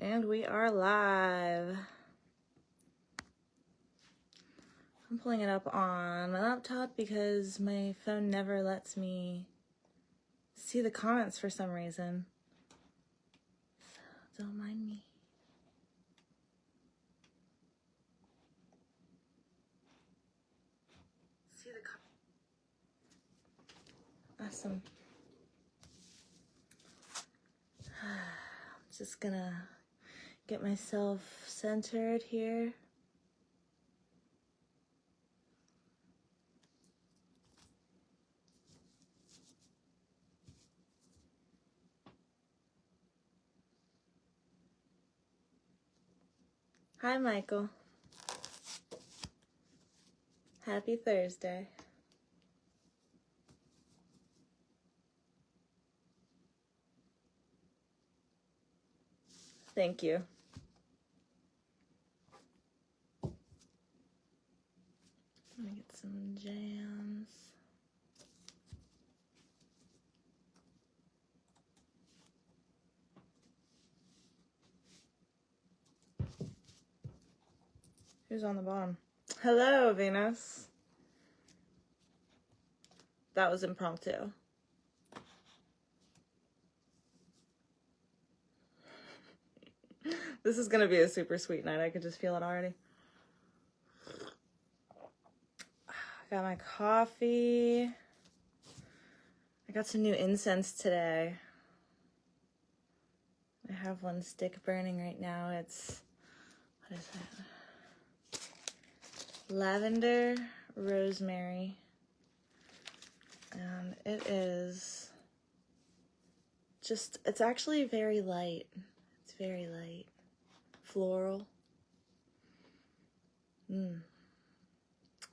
And we are live. I'm pulling it up on my laptop because my phone never lets me see the comments for some reason. So don't mind me. See the awesome. I'm just gonna get myself centered here. Hi, Michael. Happy Thursday. Thank you. Let me get some jams. Who's on the bottom? Hello, Venus. That was impromptu. This is gonna be a super sweet night. I could just feel it already. Got my coffee. I got some new incense today. I have one stick burning right now. It's, what is it? Lavender, rosemary. And it is just, it's actually very light. It's very light. Floral.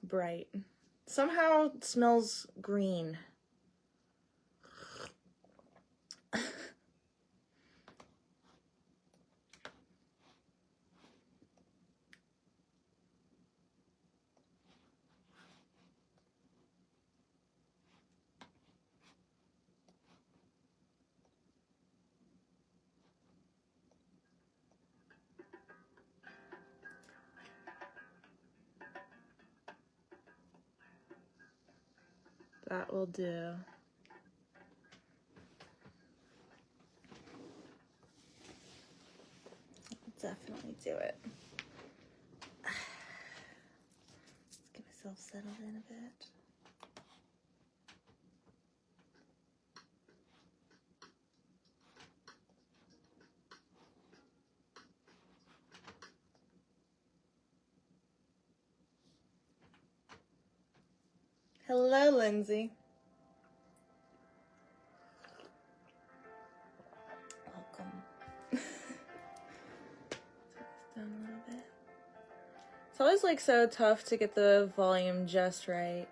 Bright. Somehow it smells green. That will do. Definitely do it. Let's get myself settled in a bit. Hello, Lindsay. Welcome. Turn this down a little bit. It's always like so tough to get the volume just right.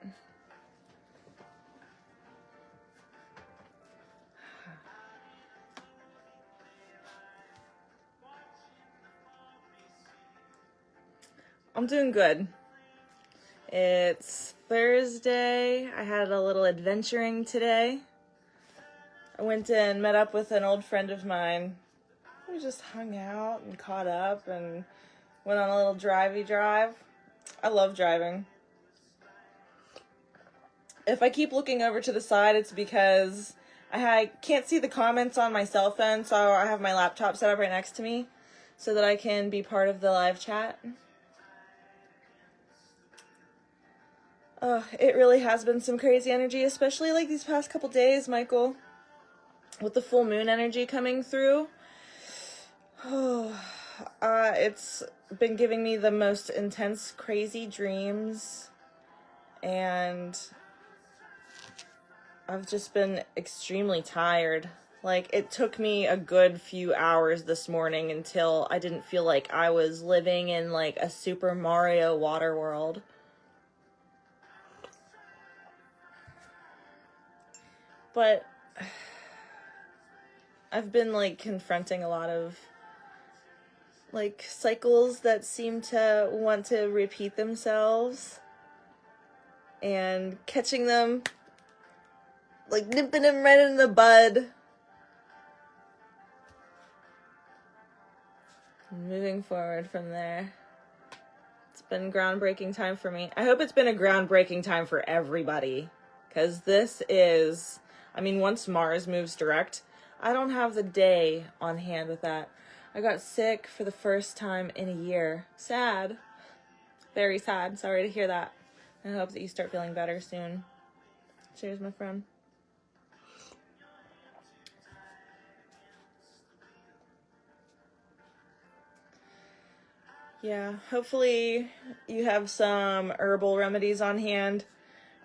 I'm doing good. It's Thursday. I had a little adventuring today. I went and met up with an old friend of mine. We just hung out and caught up and went on a little drivey drive. I love driving. If I keep looking over to the side, it's because I can't see the comments on my cell phone, so I have my laptop set up right next to me so that I can be part of the live chat. It really has been some crazy energy, especially like these past couple days, Michael, with the full moon energy coming through. It's been giving me the most intense, crazy dreams, and I've just been extremely tired. Like, it took me a good few hours this morning until I didn't feel like I was living in like a Super Mario water world. But I've been like confronting a lot of like cycles that seem to want to repeat themselves and catching them, like nipping them right in the bud. moving forward from there. It's been groundbreaking time for me. I hope it's been a groundbreaking time for everybody. Because this is, I mean, once Mars moves direct, I don't have the day on hand with that. I got sick for the first time in a year. Sad. Very sad. Sorry to hear that. I hope that you start feeling better soon. Cheers, my friend. Yeah, hopefully you have some herbal remedies on hand.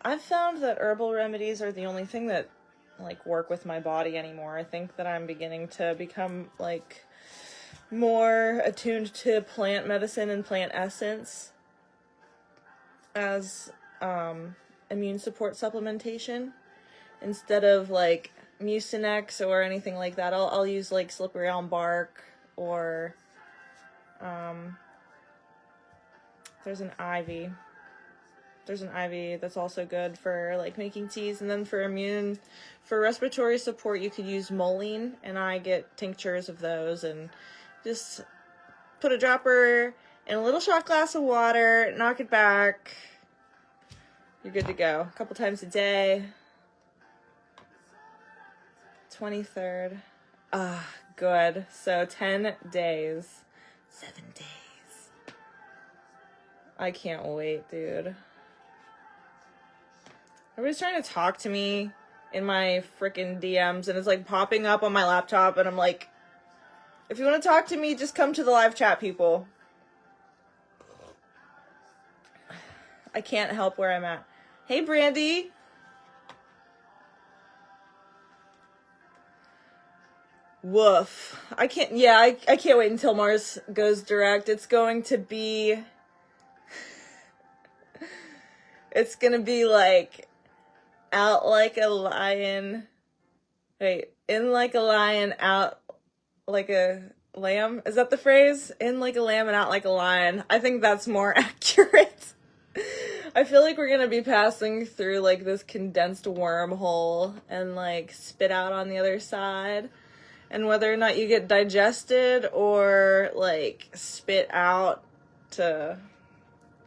I've found that herbal remedies are the only thing that, like, work with my body anymore. I think that I'm beginning to become, like, more attuned to plant medicine and plant essence as immune support supplementation instead of, like, Mucinex or anything like that. I'll use, like, slippery elm bark or there's an ivy that's also good for, like, making teas. And then for respiratory support, you could use mullein, and I get tinctures of those, and just put a dropper in a little shot glass of water, knock it back, you're good to go. A couple times a day. 23rd. Good. So 10 days. 7 days. I can't wait, dude. Everybody's trying to talk to me in my freaking DMs, and it's, like, popping up on my laptop, and I'm like, if you want to talk to me, just come to the live chat, people. I can't help where I'm at. Hey, Brandy. Woof. I can't wait until Mars goes direct. It's going to be like out like a lion. Wait, in like a lion, out like a lamb? Is that the phrase? In like a lamb and out like a lion. I think that's more accurate. I feel like we're gonna be passing through, like, this condensed wormhole and, like, spit out on the other side. And whether or not you get digested or, like, spit out to,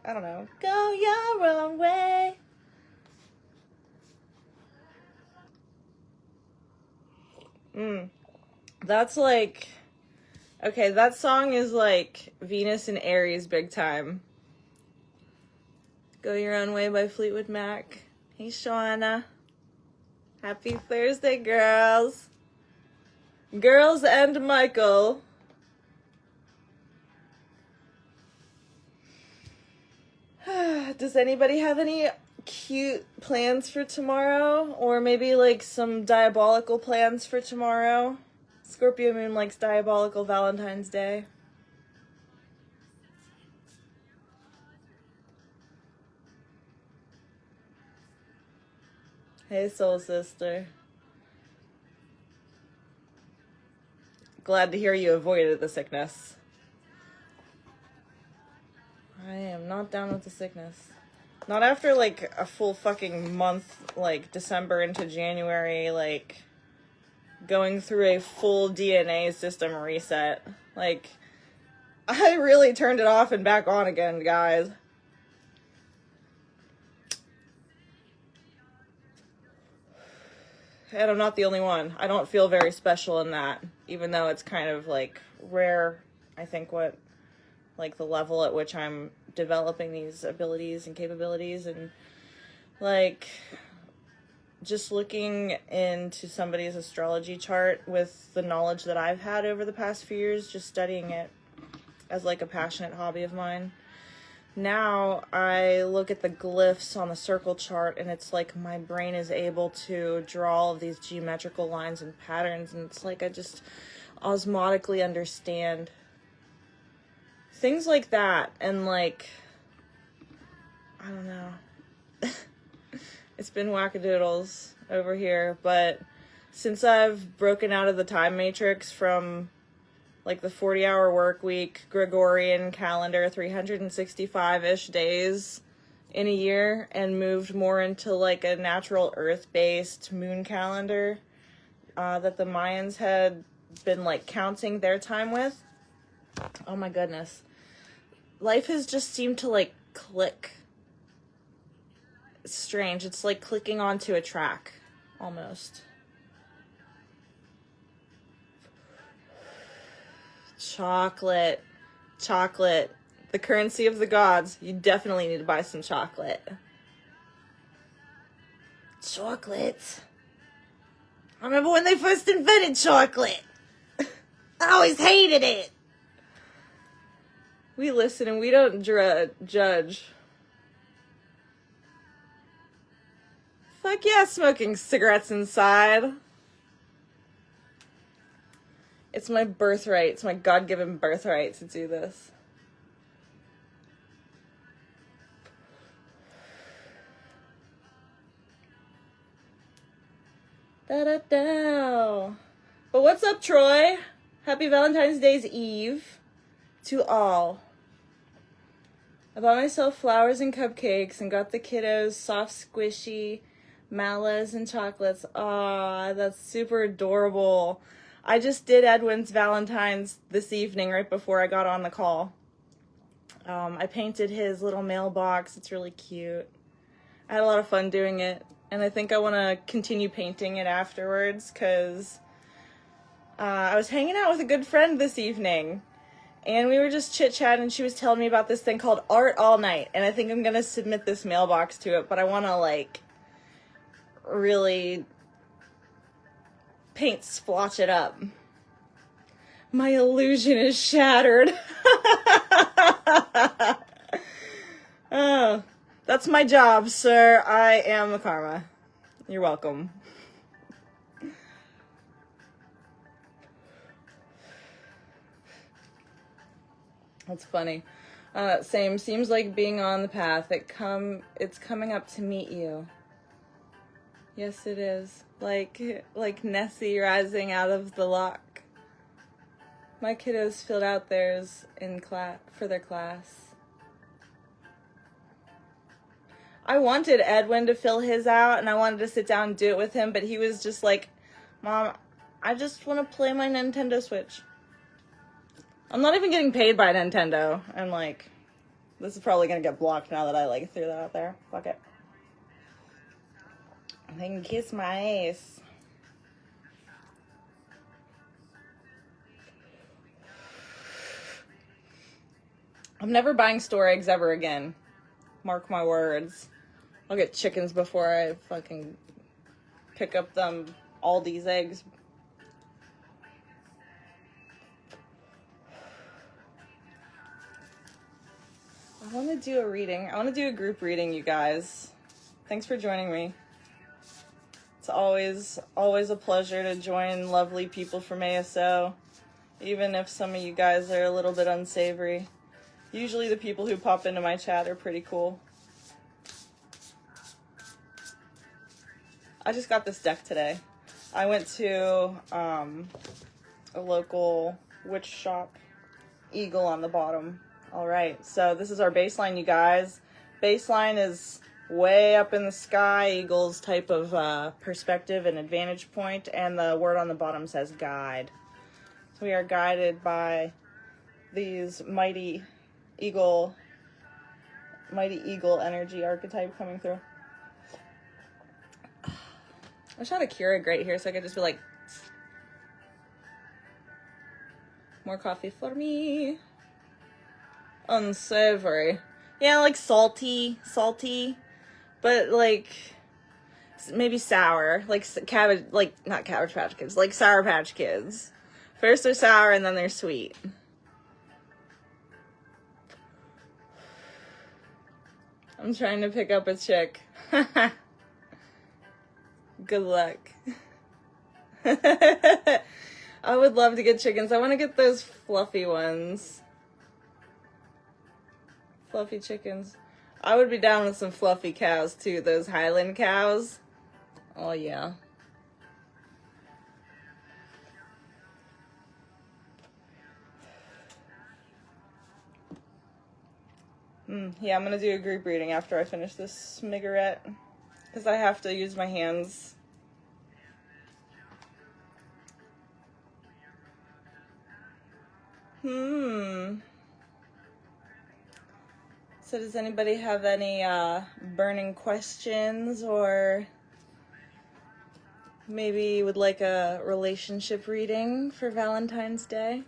I don't know, go your own way. That's like, okay, that song is like Venus and Aries big time. Go Your Own Way by Fleetwood Mac. Hey, Shauna. Happy Thursday, girls. Girls and Michael. Does anybody have any cute plans for tomorrow? Or maybe, like, some diabolical plans for tomorrow? Scorpio moon likes diabolical Valentine's Day. Hey, soul sister. Glad to hear you avoided the sickness. I am not down with the sickness. Not after, like, a full fucking month, like, December into January, like, going through a full DNA system reset. Like, I really turned it off and back on again, guys. And I'm not the only one. I don't feel very special in that, even though it's kind of, like, rare, I think, what, like, the level at which I'm developing these abilities and capabilities, and, like, just looking into somebody's astrology chart with the knowledge that I've had over the past few years, just studying it as, like, a passionate hobby of mine. Now I look at the glyphs on the circle chart, and it's like my brain is able to draw all of these geometrical lines and patterns, and it's like I just osmotically understand things like that. And, like, I don't know. It's been wackadoodles over here, but since I've broken out of the time matrix from, like, the 40-hour work week, Gregorian calendar, 365-ish days in a year, and moved more into, like, a natural earth-based moon calendar that the Mayans had been, like, counting their time with, Oh my goodness. Life has just seemed to like click. It's strange. It's like clicking onto a track almost. Chocolate. Chocolate. The currency of the gods. You definitely need to buy some chocolate. Chocolate. I remember when they first invented chocolate. I always hated it. We listen and we don't judge. Fuck yeah, smoking cigarettes inside. It's my birthright. It's my God-given birthright to do this. Da-da-da. But what's up, Troy? Happy Valentine's Day's Eve to all. I bought myself flowers and cupcakes and got the kiddos soft, squishy mallas and chocolates. Aw, that's super adorable. I just did Edwin's Valentine's this evening right before I got on the call. I painted his little mailbox. It's really cute. I had a lot of fun doing it. And I think I want to continue painting it afterwards because I was hanging out with a good friend this evening. And we were just chit-chatting and she was telling me about this thing called Art All Night. And I think I'm going to submit this mailbox to it. But I want to, like, really paint splotch it up. My illusion is shattered. Oh, that's my job, sir. I am the karma. You're welcome. That's funny. Same. Seems like being on the path. It's coming up to meet you. Yes, it is. Like Nessie rising out of the lock. My kiddos filled out theirs in class for their class. I wanted Edwin to fill his out, and I wanted to sit down and do it with him, but he was just like, Mom, I just want to play my Nintendo Switch. I'm not even getting paid by Nintendo. And, like, this is probably going to get blocked now that I, like, threw that out there. Fuck it. They can kiss my ass. I'm never buying store eggs ever again. Mark my words. I'll get chickens before I fucking pick up all these eggs. I want to do a reading. I want to do a group reading, you guys. Thanks for joining me. It's always a pleasure to join lovely people from ASO, even if some of you guys are a little bit unsavory. Usually the people who pop into my chat are pretty cool. I just got this deck today. I went to a local witch shop. Eagle on the bottom. Alright, so this is our baseline, you guys. Baseline is way up in the sky, Eagle's type of perspective and advantage point, and the word on the bottom says guide. So we are guided by these mighty eagle energy archetype coming through. I wish I had a Keurig right here so I could just be like, more coffee for me. Unsavory. Yeah, like salty, but like maybe sour, like cabbage, like not Cabbage Patch Kids, like Sour Patch Kids. First they're sour and then they're sweet. I'm trying to pick up a chick. Good luck. I would love to get chickens. I want to get those fluffy ones. Fluffy chickens. I would be down with some fluffy cows too. Those Highland cows. Oh yeah. Yeah, I'm gonna do a group reading after I finish this smigarette. Because I have to use my hands. So does anybody have any burning questions, or maybe would like a relationship reading for Valentine's Day?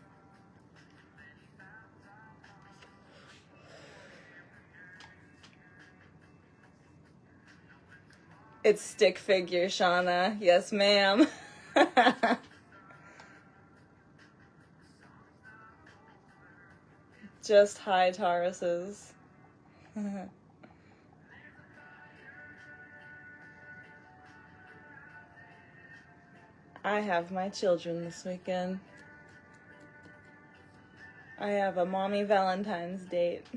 It's stick figure, Shauna. Yes, ma'am. Just high Tauruses. I have my children this weekend. I have a mommy Valentine's date.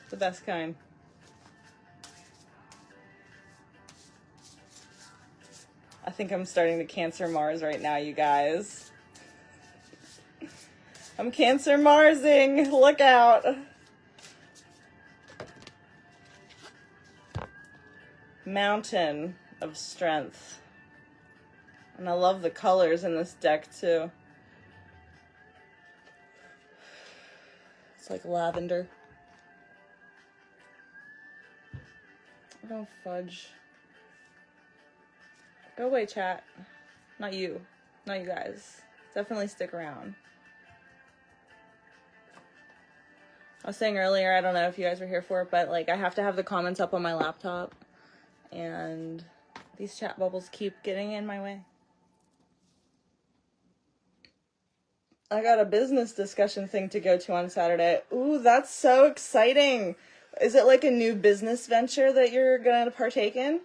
The best kind. I think I'm starting to Cancer Mars right now, you guys. I'm Cancer Marsing. Look out. Mountain of Strength. And I love the colors in this deck too. It's like lavender. Oh, fudge. Go away, chat. Not you. Not you guys. Definitely stick around. I was saying earlier, I don't know if you guys were here for it, but like I have to have the comments up on my laptop. And these chat bubbles keep getting in my way. I got a business discussion thing to go to on Saturday. Ooh, that's so exciting. Is it like a new business venture that you're going to partake in?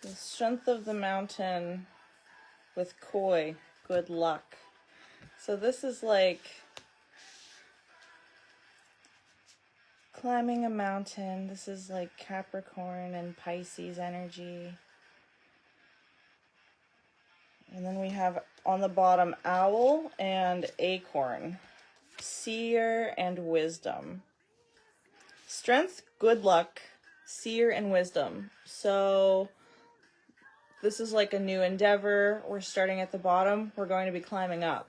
The Strength of the Mountain with Koi. Good luck. So this is like climbing a mountain. This is like Capricorn and Pisces energy. And then we have on the bottom Owl and Acorn. Seer and Wisdom. Strength, good luck, Seer and Wisdom. So this is like a new endeavor. We're starting at the bottom. We're going to be climbing up.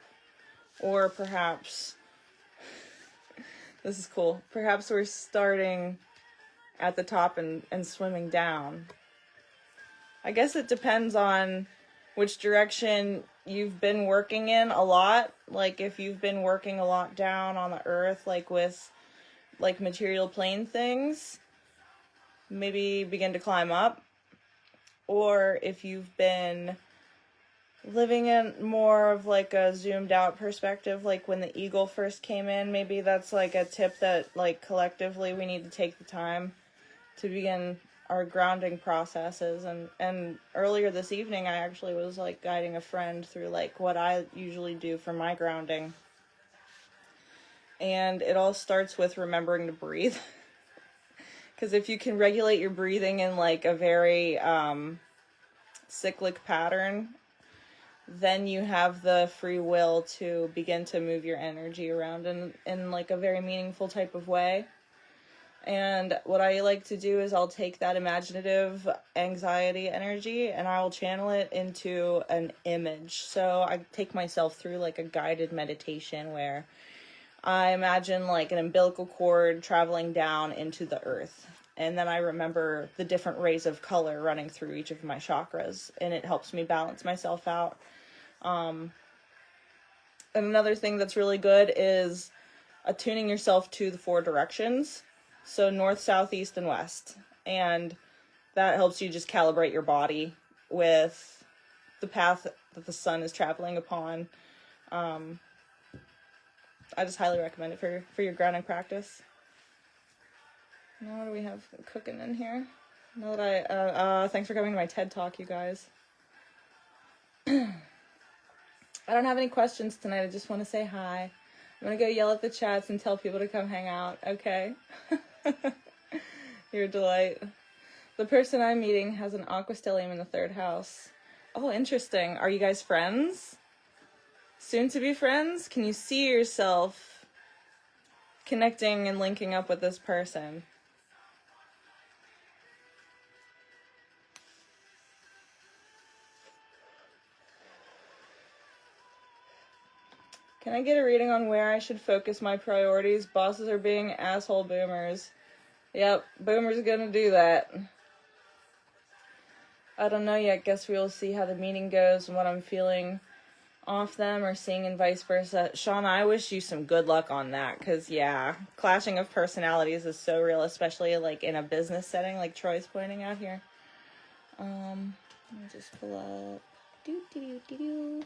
Or perhaps, this is cool, perhaps we're starting at the top and swimming down. I guess it depends on which direction you've been working in a lot. Like if you've been working a lot down on the earth, like with like material plane things, maybe begin to climb up. Or if you've been living in more of like a zoomed out perspective, like when the eagle first came in, maybe that's like a tip that like collectively we need to take the time to begin our grounding processes. And earlier this evening, I actually was like guiding a friend through like what I usually do for my grounding. And it all starts with remembering to breathe. Because if you can regulate your breathing in like a very cyclic pattern, then you have the free will to begin to move your energy around in like a very meaningful type of way. And what I like to do is I'll take that imaginative anxiety energy and I'll channel it into an image. So I take myself through like a guided meditation where I imagine like an umbilical cord traveling down into the earth. And then I remember the different rays of color running through each of my chakras. And it helps me balance myself out. And another thing that's really good is attuning yourself to the 4 directions. So north, south, east, and west. And that helps you just calibrate your body with the path that the sun is traveling upon. I just highly recommend it for your grounding practice. Now what do we have cooking in here? Now that thanks for coming to my TED Talk, you guys. I don't have any questions tonight. I just want to say hi. I'm going to go yell at the chats and tell people to come hang out, okay? You're a delight. The person I'm meeting has an aqua stellium in the 3rd house. Oh, interesting. Are you guys friends? Soon to be friends? Can you see yourself connecting and linking up with this person. Can I get a reading on where I should focus my priorities? Bosses are being asshole boomers. Yep, boomers gonna do that. I don't know yet. Guess we'll see how the meeting goes and what I'm feeling off them or seeing and vice versa. Shauna, I wish you some good luck on that, because, yeah, clashing of personalities is so real, especially, like, in a business setting, like Troy's pointing out here. Let me just pull up. Do.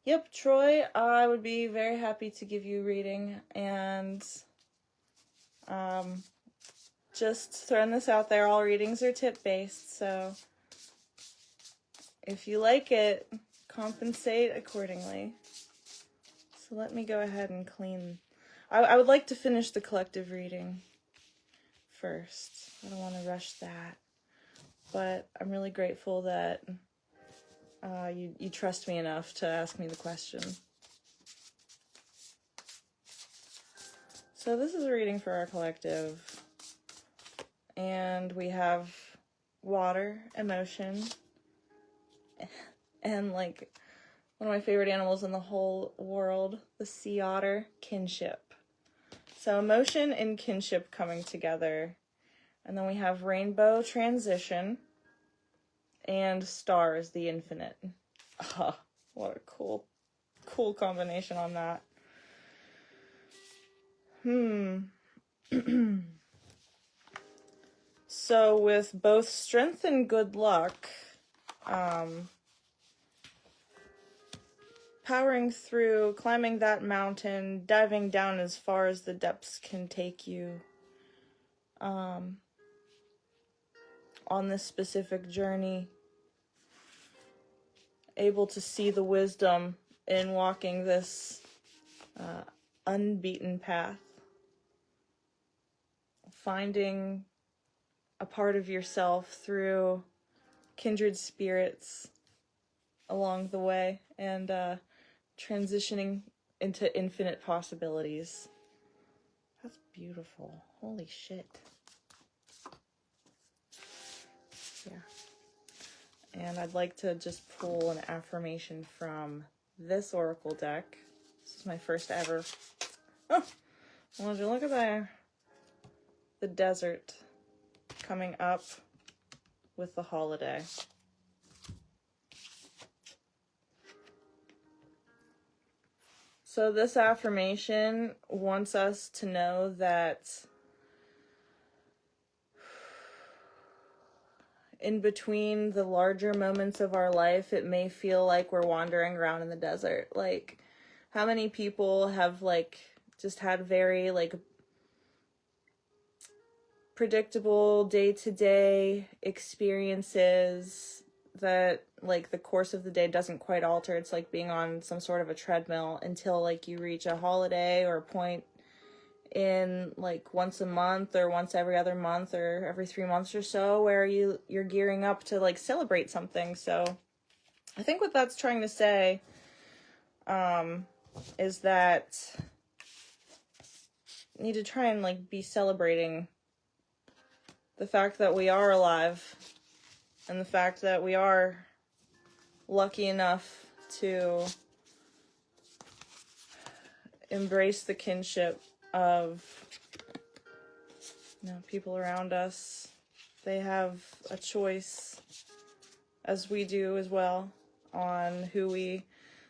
Yep, Troy, I would be very happy to give you a reading, and just throwing this out there, all readings are tip-based, so if you like it, compensate accordingly. So let me go ahead and clean. I would like to finish the collective reading first. I don't want to rush that, but I'm really grateful that you trust me enough to ask me the question. So this is a reading for our collective, and we have water, emotion, and like one of my favorite animals in the whole world, the sea otter, kinship. So emotion and kinship coming together, and then we have rainbow, transition, and stars, the infinite. Oh, what a cool combination on that. So with both strength and good luck, powering through, climbing that mountain, diving down as far as the depths can take you, on this specific journey, able to see the wisdom in walking this unbeaten path, finding a part of yourself through kindred spirits along the way, and transitioning into infinite possibilities. That's beautiful. Holy shit. Yeah. And I'd like to just pull an affirmation from this oracle deck. This is my first ever. Oh, would you look at the desert coming up with the holiday. So this affirmation wants us to know that in between the larger moments of our life, it may feel like we're wandering around in the desert. Like, how many people have, like, just had very, like, predictable day-to-day experiences that, like, the course of the day doesn't quite alter. It's like being on some sort of a treadmill until, like, you reach a holiday or a point in, like, once a month or once every other month or every 3 months or so where you're gearing up to, like, celebrate something. So I think what that's trying to say is that you need to try and, like, be celebrating the fact that we are alive and the fact that we are lucky enough to embrace the kinship of, you know, people around us. They have a choice, as we do as well, on who we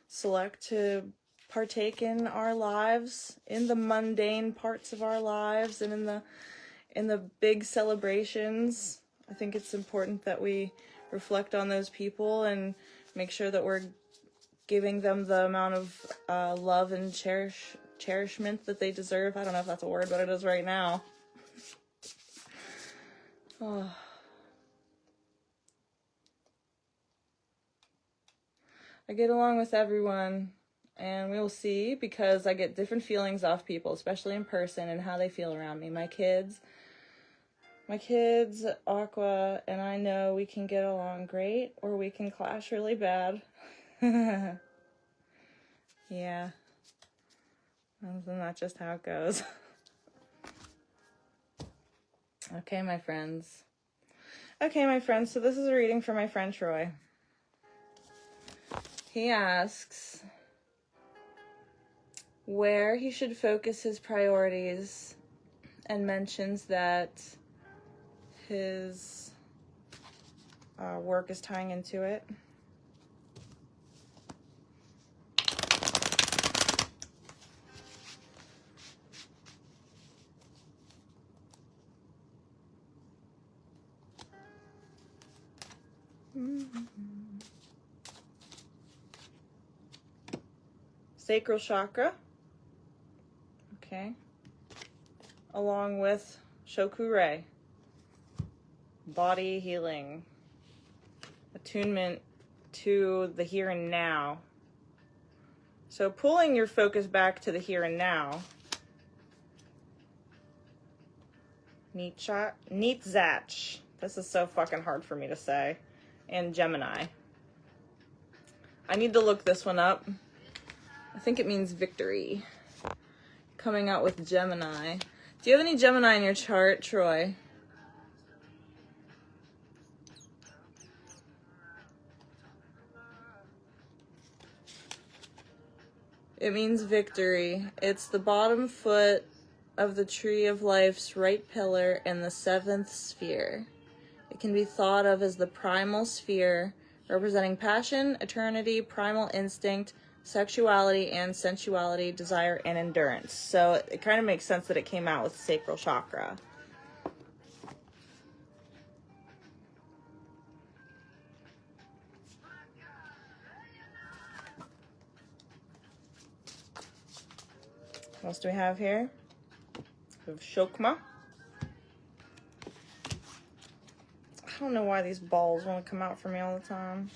select to partake in our lives, in the mundane parts of our lives, and in the big celebrations. I think it's important that we reflect on those people and make sure that we're giving them the amount of love and cherishment that they deserve. I don't know if that's a word, but it is right now. Oh. I get along with everyone, and we will see, because I get different feelings off people, especially in person, and how they feel around me. My kids, Aqua, and I know we can get along great, or we can clash really bad. Yeah. Isn't that just how it goes? Okay, my friends. So this is a reading for my friend Troy. He asks where he should focus his priorities and mentions that his work is tying into it. Sacral chakra. Okay. Along with Shokugure. Body healing. Attunement to the here and now. So pulling your focus back to the here and now. Nietzach. This is so fucking hard for me to say. And Gemini. I need to look this one up. I think it means victory. Coming out with Gemini. Do you have any Gemini in your chart, Troy? It means victory. It's the bottom foot of the tree of life's right pillar in the 7th sphere. It can be thought of as the primal sphere, representing passion, eternity, primal instinct, sexuality and sensuality, desire, and endurance. So it kind of makes sense that it came out with sacral chakra. What else do we have here? We have Shokma. I don't know why these balls want to come out for me all the time.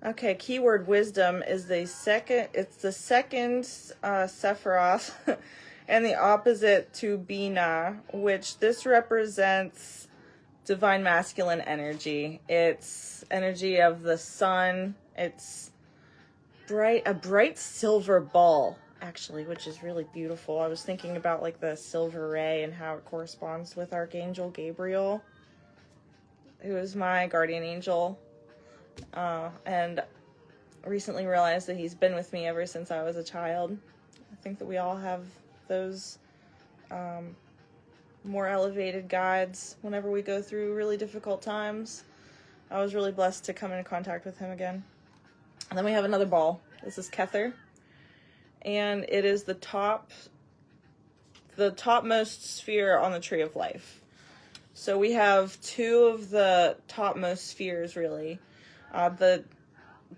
Okay, keyword wisdom is the second Sephiroth and the opposite to Bina, which this represents divine masculine energy. It's energy of the sun. It's a bright silver ball, actually, which is really beautiful. I was thinking about like the silver ray and how it corresponds with Archangel Gabriel, who is my guardian angel. And recently realized that he's been with me ever since I was a child. I think that we all have those more elevated guides whenever we go through really difficult times. I was really blessed to come into contact with him again. And then we have another ball. This is Kether. And it is the topmost sphere on the tree of life. So we have two of the topmost spheres, really.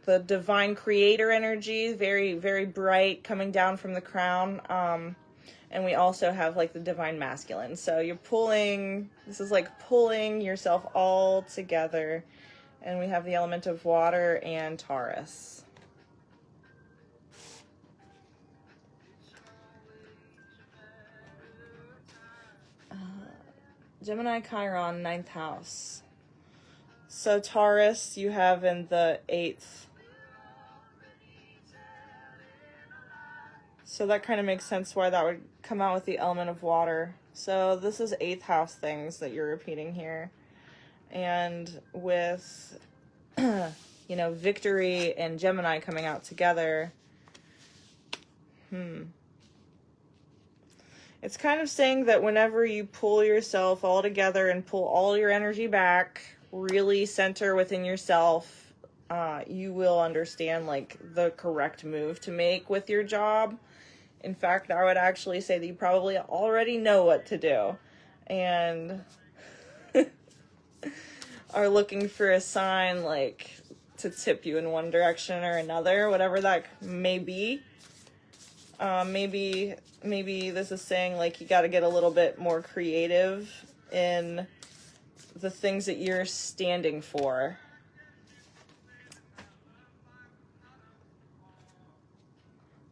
The divine creator energy, very, very bright, coming down from the crown. And we also have like the divine masculine. So this is like pulling yourself all together. And we have the element of water and Taurus. Gemini Chiron, 9th house. So Taurus you have in the 8th. So that kind of makes sense why that would come out with the element of water. So this is 8th house things that you're repeating here. And with, victory and Gemini coming out together, it's kind of saying that whenever you pull yourself all together and pull all your energy back, really center within yourself, you will understand like the correct move to make with your job. In fact, I would actually say that you probably already know what to do and are looking for a sign like to tip you in one direction or another, whatever that may be. Maybe this is saying like you got to get a little bit more creative in the things that you're standing for.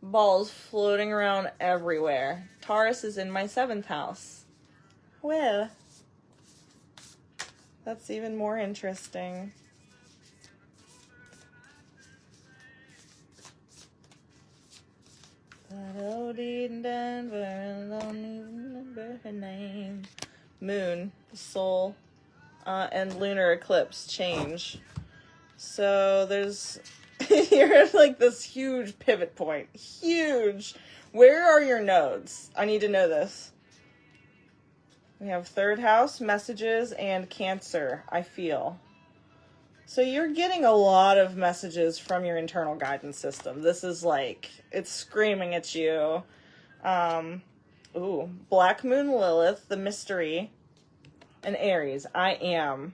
Balls floating around everywhere. Taurus is in my 7th house. Well, that's even more interesting. capsule and lunar eclipse change. So there's, you're at like this huge pivot point. Huge. Where are your nodes? I need to know this. We have third house, messages, and Cancer, I feel. So you're getting a lot of messages from your internal guidance system. This is like, it's screaming at you. Black Moon Lilith, the mystery, and Aries, I am.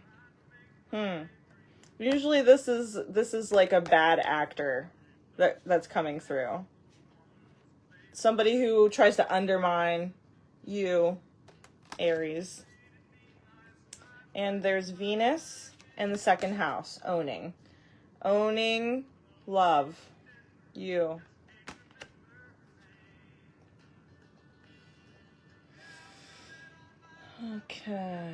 Usually this is like a bad actor that's coming through. Somebody who tries to undermine you, Aries. And there's Venus in the second house, owning. Owning love. You. Okay.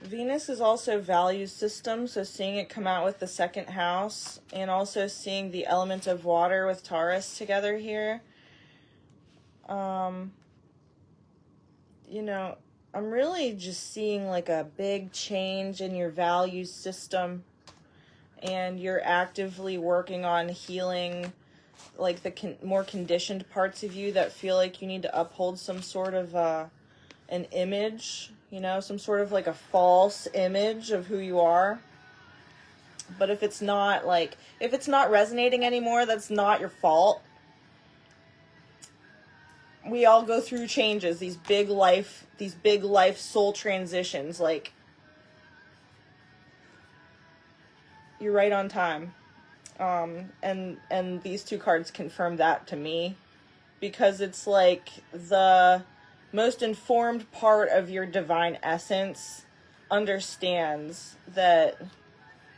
Venus is also value system, so seeing it come out with the second house, and also seeing the element of water with Taurus together here. You know, I'm really just seeing like a big change in your value system, and you're actively working on healing like the more conditioned parts of you that feel like you need to uphold some sort of an image, you know, some sort of like a false image of who you are. But if it's not resonating anymore, that's not your fault. We all go through changes, these big life soul transitions. Like, you're right on time. And these two cards confirm that to me, because it's like the most informed part of your divine essence understands that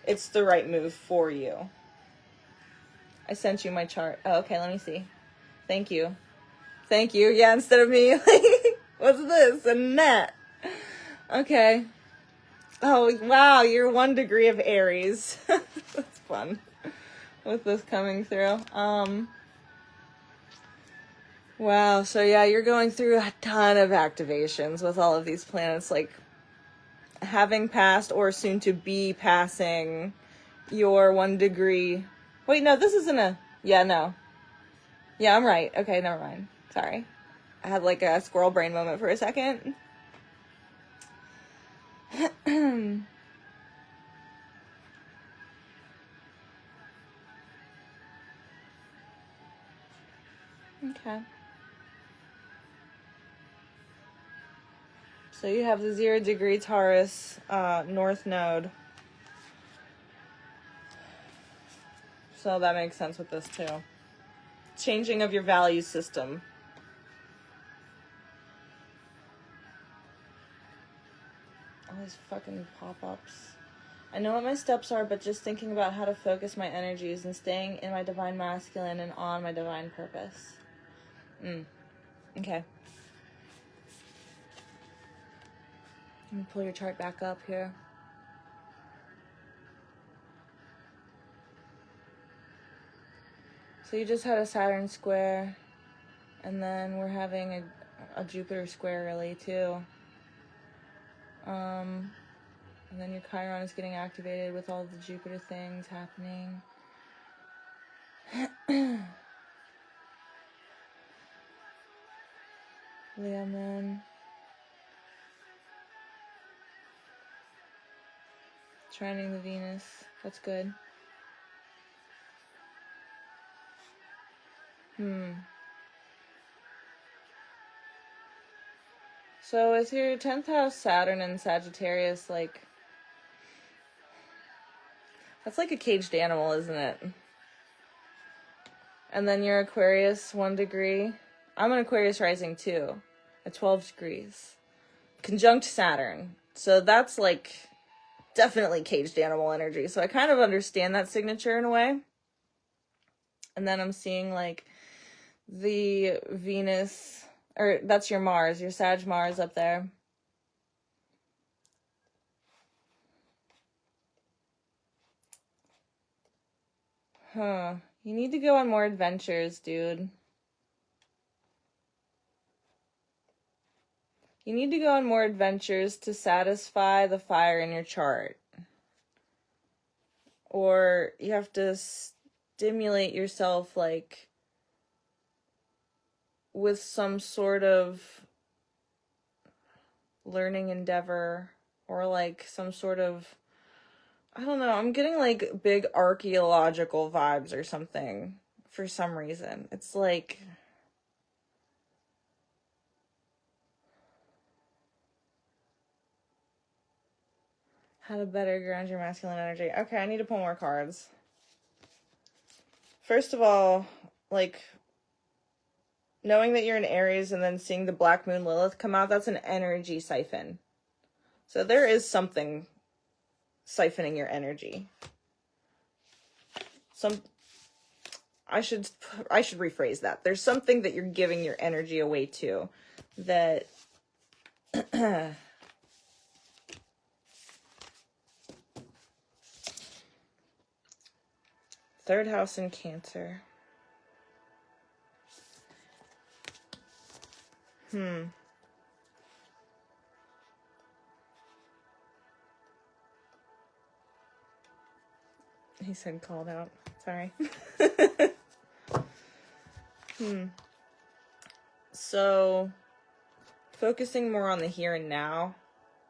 it's the right move for you. I sent you my chart. Oh, okay, let me see. Thank you. Yeah, instead of me, like, what's this? A net. Okay. Oh, wow, you're 1 degree of Aries. That's fun. With this coming through. Wow, so yeah, you're going through a ton of activations with all of these planets, like having passed or soon to be passing your 1 degree. Wait, no, this isn't a, yeah, no. Yeah, I'm right. Okay, never mind. Sorry. I had like a squirrel brain moment for a second. Okay. So you have the 0 degree Taurus North Node. So that makes sense with this too. Changing of your value system. All these fucking pop-ups. I know what my steps are, but just thinking about how to focus my energies and staying in my divine masculine and on my divine purpose. Okay. Let me pull your chart back up here. So you just had a Saturn square, and then we're having a Jupiter square really too. And then your Chiron is getting activated with all the Jupiter things happening. Leo moon. Trining the Venus. That's good. So is your 10th house Saturn and Sagittarius, like, that's like a caged animal, isn't it? And then your Aquarius, 1 degree. I'm an Aquarius rising too, at 12 degrees. Conjunct Saturn. So that's like definitely caged animal energy. So I kind of understand that signature in a way. And then I'm seeing like the Venus, or that's your Mars, your Sag Mars up there. Huh. You need to go on more adventures, dude. You need to go on more adventures to satisfy the fire in your chart. Or you have to stimulate yourself, like, with some sort of learning endeavor, or like some sort of, I don't know, I'm getting like big archaeological vibes or something for some reason. It's like, how to better ground your masculine energy. Okay, I need to pull more cards. First of all, like, knowing that you're in Aries and then seeing the Black Moon Lilith come out, that's an energy siphon. So there is something siphoning your energy. I should rephrase that. There's something that you're giving your energy away to that third house in Cancer. He said called out. Sorry. So, focusing more on the here and now,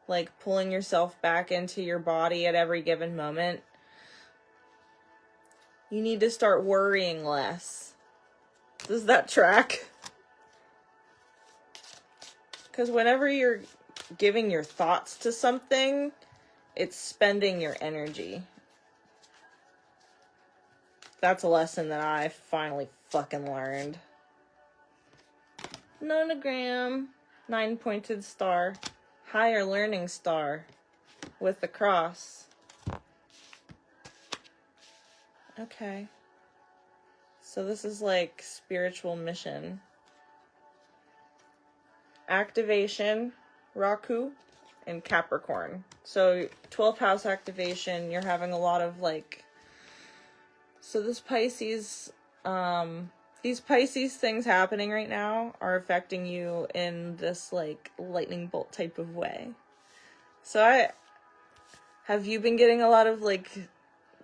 like pulling yourself back into your body at every given moment. You need to start worrying less. Does that track? Because whenever you're giving your thoughts to something, it's spending your energy. That's a lesson that I finally fucking learned. Nonogram, 9-pointed star, higher learning star with the cross. Okay. So this is like spiritual mission. Activation, Raku, and Capricorn. So 12th house activation, you're having a lot of like, so this Pisces, these Pisces things happening right now are affecting you in this like lightning bolt type of way. So have you been getting a lot of like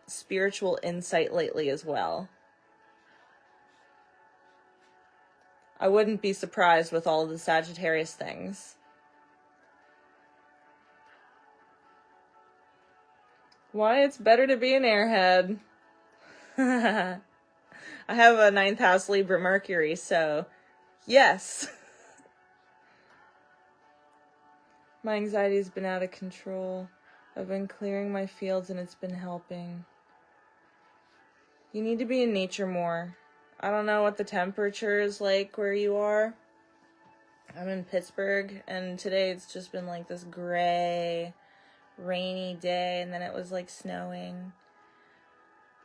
spiritual insight lately as well? I wouldn't be surprised with all of the Sagittarius things. Why it's better to be an airhead. I have a 9th house Libra Mercury, so yes. My anxiety's been out of control. I've been clearing my fields and it's been helping. You need to be in nature more. I don't know what the temperature is like where you are. I'm in Pittsburgh, and today it's just been like this gray, rainy day, and then it was like snowing.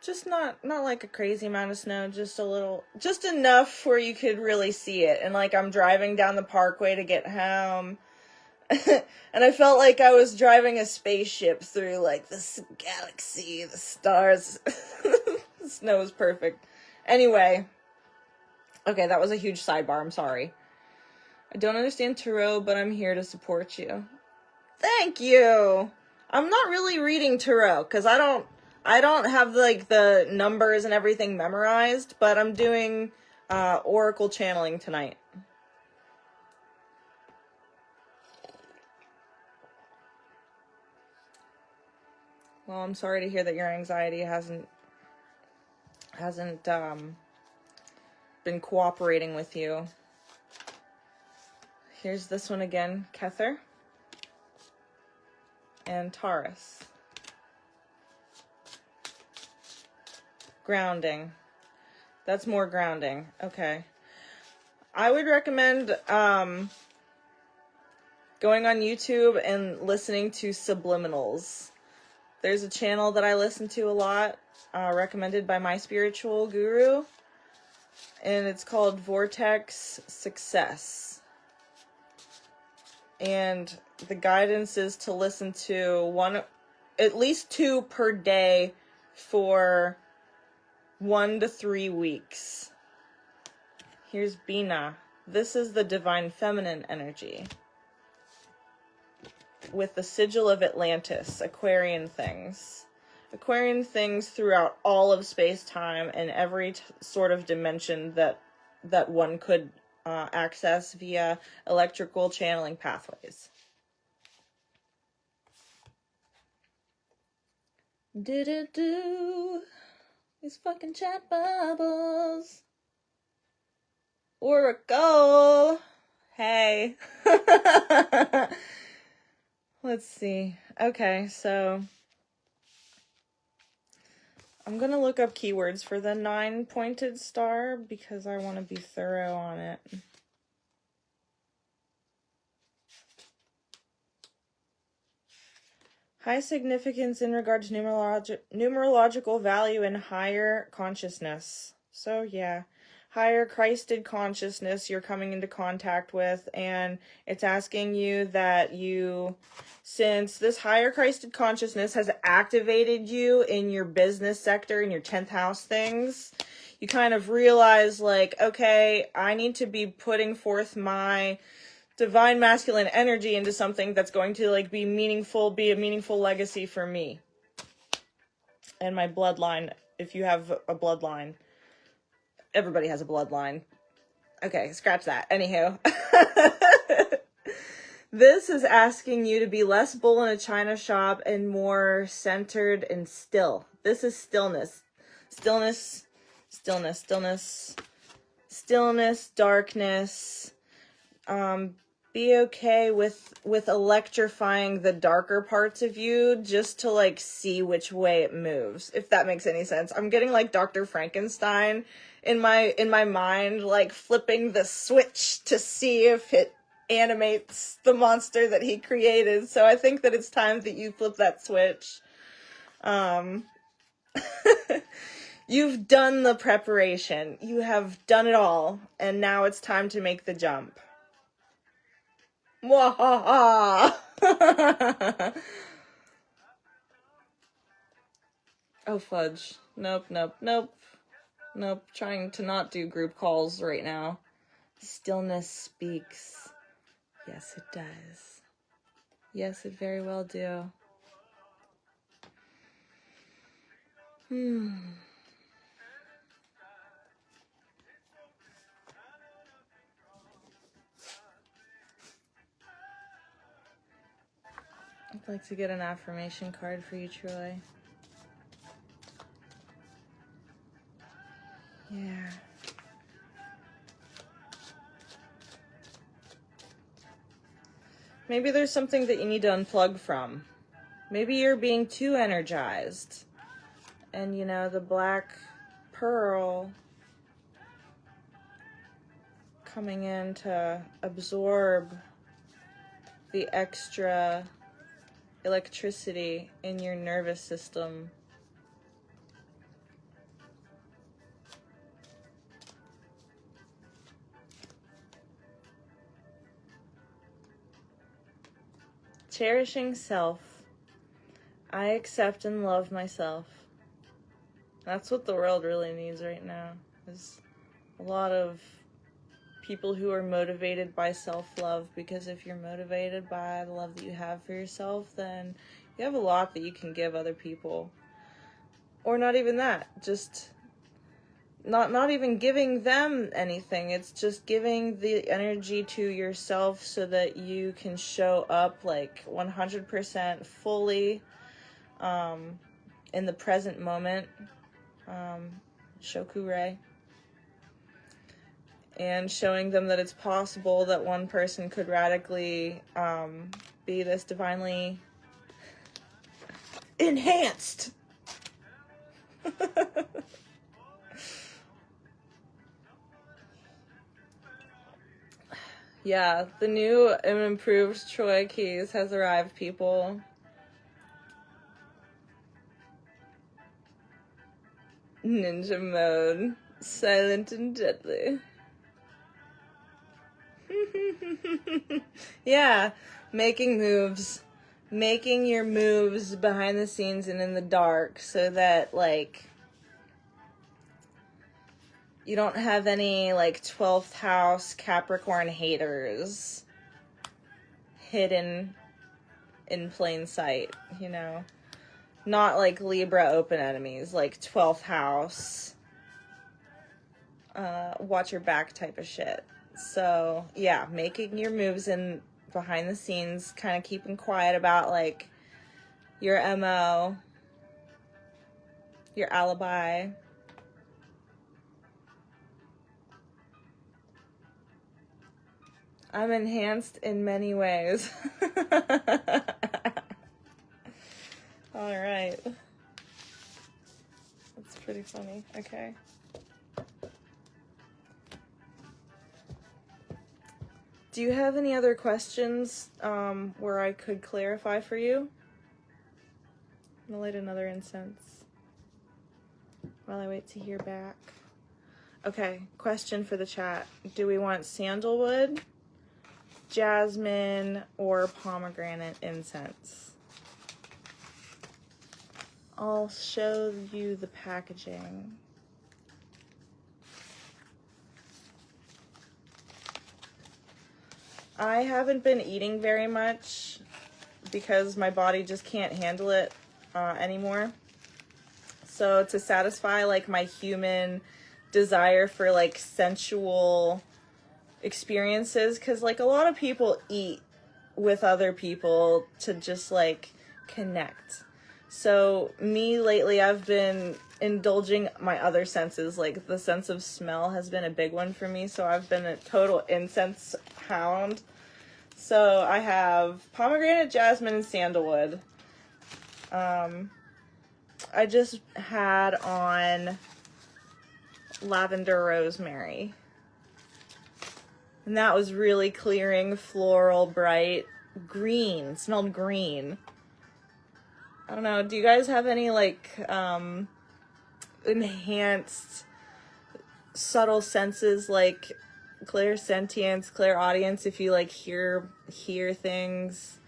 Just not like a crazy amount of snow, just a little, just enough where you could really see it. And like I'm driving down the parkway to get home, and I felt like I was driving a spaceship through like this galaxy, the stars. The snow is perfect. Anyway, okay, that was a huge sidebar, I'm sorry. I don't understand tarot, but I'm here to support you. Thank you! I'm not really reading tarot, because I don't have like the numbers and everything memorized, but I'm doing oracle channeling tonight. Well, I'm sorry to hear that your anxiety hasn't been cooperating with you. Here's this one again, Kether and Taurus. Grounding. That's more grounding. Okay. I would recommend going on YouTube and listening to subliminals. There's a channel that I listen to a lot, recommended by my spiritual guru, and it's called Vortex Success. And the guidance is to listen to at least 2 per day for 1 to 3 weeks. Here's Bina. This is the divine feminine energy with the sigil of Atlantis, Aquarian things. Aquarian things throughout all of space-time and every sort of dimension that one could access via electrical channeling pathways. Do these fucking chat bubbles. Oracle. Hey. Let's see. Okay, so I'm gonna look up keywords for the 9-pointed star because I want to be thorough on it. High significance in regard to numerological value and higher consciousness. So yeah, higher Christed consciousness you're coming into contact with, and it's asking you that since this higher Christed consciousness has activated you in your business sector, in your 10th house things, you kind of realize like, okay, I need to be putting forth my divine masculine energy into something that's going to like be a meaningful legacy for me and my bloodline. If you have a bloodline, everybody has a bloodline. Okay, scratch that. Anywho, this is asking you to be less bull in a china shop and more centered and still. This is stillness, darkness. Be okay with electrifying the darker parts of you just to like see which way it moves, if that makes any sense. I'm getting like Dr. Frankenstein in my mind, like flipping the switch to see if it animates the monster that he created. So I think that it's time that you flip that switch. You've done the preparation. You have done it all, and now it's time to make the jump. Mwahaha! Oh, fudge. Nope. Trying to not do group calls right now. Stillness speaks. Yes, it does. Yes, it very well do. I'd like to get an affirmation card for you, Troy. Yeah. Maybe there's something that you need to unplug from. Maybe you're being too energized. And, you know, the black pearl coming in to absorb the extra electricity in your nervous system. Cherishing self. I accept and love myself. That's what the world really needs right now. There's a lot of people who are motivated by self-love, because if you're motivated by the love that you have for yourself, then you have a lot that you can give other people. Or not even that, just not even giving them anything. It's just giving the energy to yourself so that you can show up like 100% fully in the present moment. Shoku-rei. And showing them that it's possible that one person could radically be this divinely enhanced. Yeah, the new and improved Troy Keys has arrived, people. Ninja mode. Silent and deadly. Yeah, making moves. Making your moves behind the scenes and in the dark so that, like, you don't have any, like, 12th house Capricorn haters hidden in plain sight, you know? Not like Libra open enemies, like 12th house, watch your back type of shit. So, yeah, making your moves in behind the scenes, kind of keeping quiet about, like, your MO, your alibi. I'm enhanced in many ways. All right. That's pretty funny. Okay. Do you have any other questions where I could clarify for you? I'm gonna light another incense while I wait to hear back. Okay, question for the chat. Do we want sandalwood, jasmine, or pomegranate incense? I'll show you the packaging. I haven't been eating very much because my body just can't handle it anymore. So to satisfy, like, my human desire for, like, sensual experiences, because, like, a lot of people eat with other people to just, like, connect. So me lately, I've been indulging my other senses. Like, the sense of smell has been a big one for me, so I've been a total incense hound. So I have pomegranate, jasmine, and sandalwood. I just had on lavender rosemary. And that was really clearing, floral, bright, green. It smelled green. I don't know, do you guys have any, like, enhanced subtle senses, like clairsentience, clairaudience, if you, like, hear things,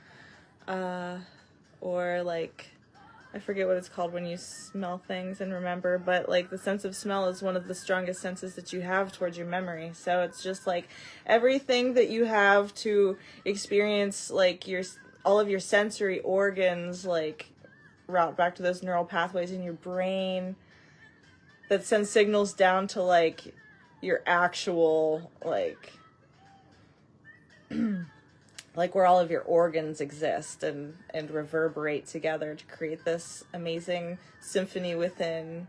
or, like, I forget what it's called when you smell things and remember, but, like, the sense of smell is one of the strongest senses that you have towards your memory. So it's just, like, everything that you have to experience, like, all of your sensory organs, like, route back to those neural pathways in your brain that send signals down to, like, your actual, like, like, where all of your organs exist and reverberate together to create this amazing symphony within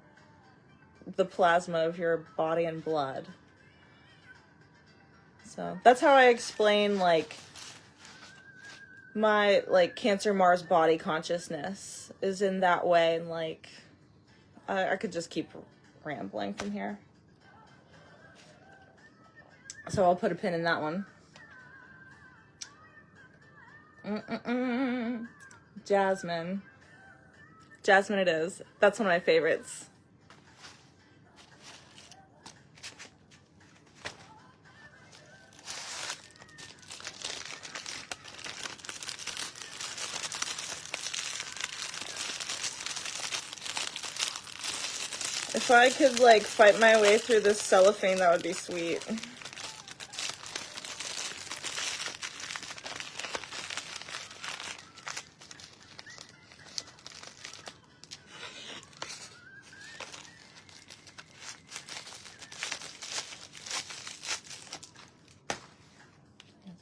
the plasma of your body and blood. So that's how I explain, like, my, like, Cancer Mars body consciousness is in that way. And, like, I could just keep rambling from here. So I'll put a pin in that one. Jasmine. Jasmine it is. That's one of my favorites. If I could, like, fight my way through this cellophane, that would be sweet.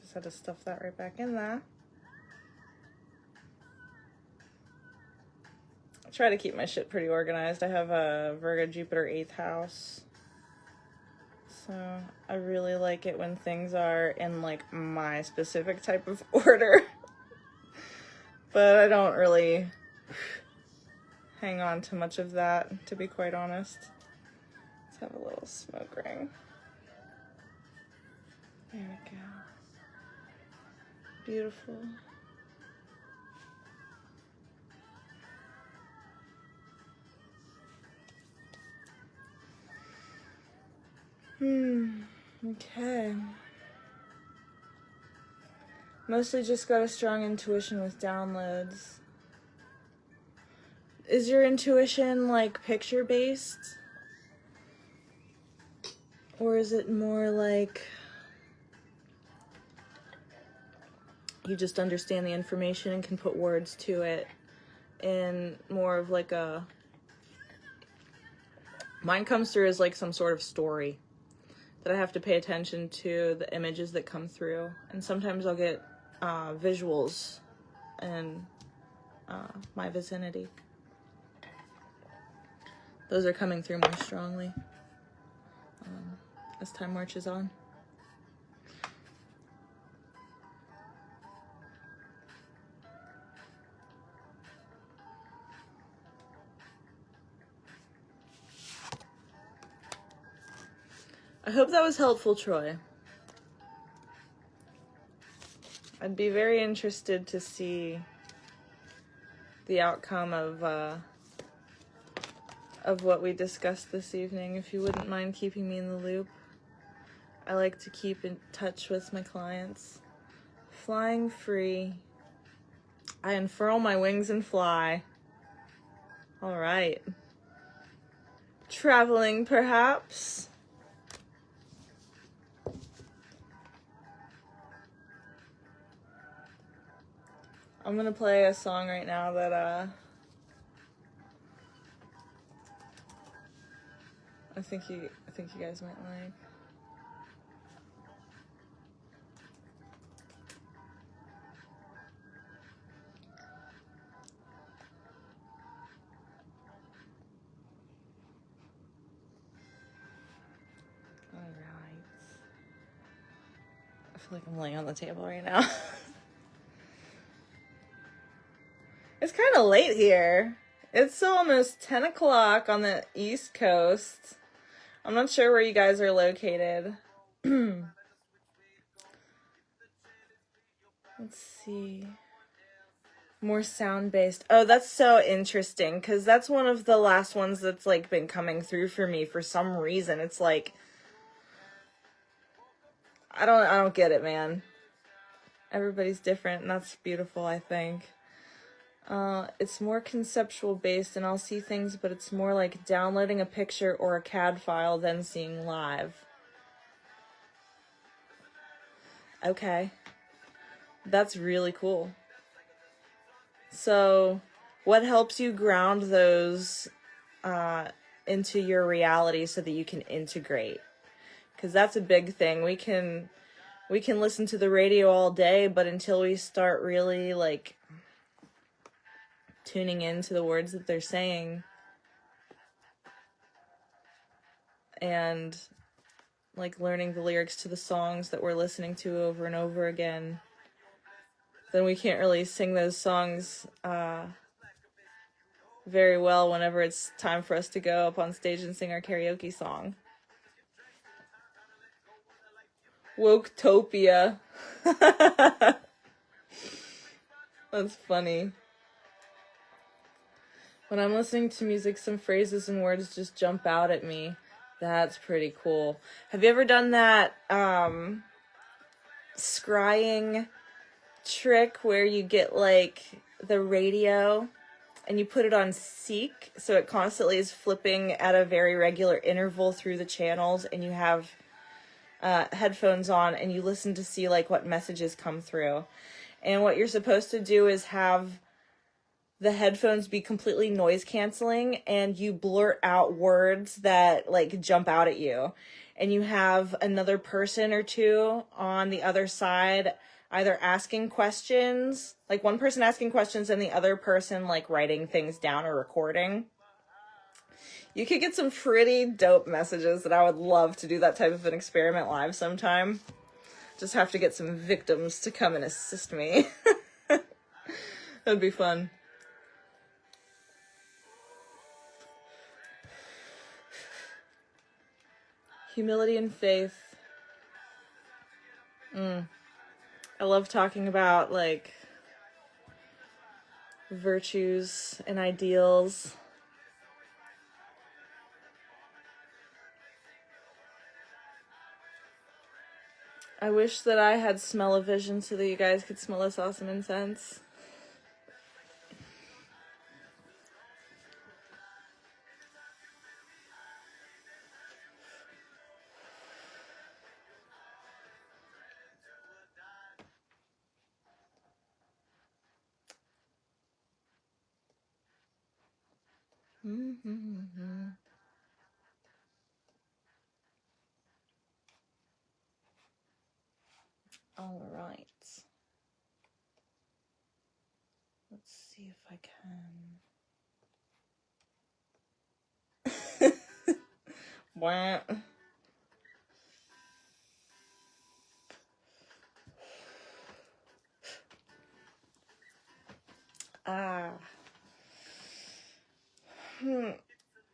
Just had to stuff that right back in there. I try to keep my shit pretty organized. I have a Virgo Jupiter 8th house. So I really like it when things are in, like, my specific type of order. But I don't really hang on to much of that, to be quite honest. Let's have a little smoke ring. There we go. Beautiful. Okay. Mostly just got a strong intuition with downloads. Is your intuition like picture-based? Or is it more like you just understand the information and can put words to it in more of like a... Mine comes through as like some sort of story that I have to pay attention to the images that come through. And sometimes I'll get visuals in my vicinity. Those are coming through more strongly as time marches on. I hope that was helpful, Troy. I'd be very interested to see the outcome of what we discussed this evening, if you wouldn't mind keeping me in the loop. I like to keep in touch with my clients. Flying free. I unfurl my wings and fly. All right. Traveling, perhaps. I'm gonna play a song right now that I think you guys might like. All right. I feel like I'm laying on the table right now. It's kind of late here. It's almost 10 o'clock on the East Coast. I'm not sure where you guys are located. Let's see. More sound-based. Oh, that's so interesting, because that's one of the last ones that's, like, been coming through for me for some reason. It's like, I don't get it, man. Everybody's different, and that's beautiful, I think. It's more conceptual based, and I'll see things, but it's more like downloading a picture or a CAD file than seeing live. Okay. That's really cool. So, what helps you ground those into your reality so that you can integrate? Because that's a big thing. We can listen to the radio all day, but until we start really, like, tuning into the words that they're saying and like learning the lyrics to the songs that we're listening to over and over again, then we can't really sing those songs very well whenever it's time for us to go up on stage and sing our karaoke song. Woketopia. That's funny. When I'm listening to music, some phrases and words just jump out at me. That's pretty cool. Have you ever done that scrying trick where you get like the radio and you put it on seek so it constantly is flipping at a very regular interval through the channels, and you have headphones on and you listen to see like what messages come through? And what you're supposed to do is have the headphones be completely noise canceling, and you blurt out words that like jump out at you, and you have another person or two on the other side either asking questions, like one person asking questions and the other person like writing things down or recording. You could get some pretty dope messages that I would love to do that type of an experiment live sometime. Just have to get some victims to come and assist me. That'd be fun. Humility and faith. I love talking about, like, virtues and ideals. I wish that I had smell-o-vision so that you guys could smell this awesome incense. All right. Let's see if I can. Wah. Ah.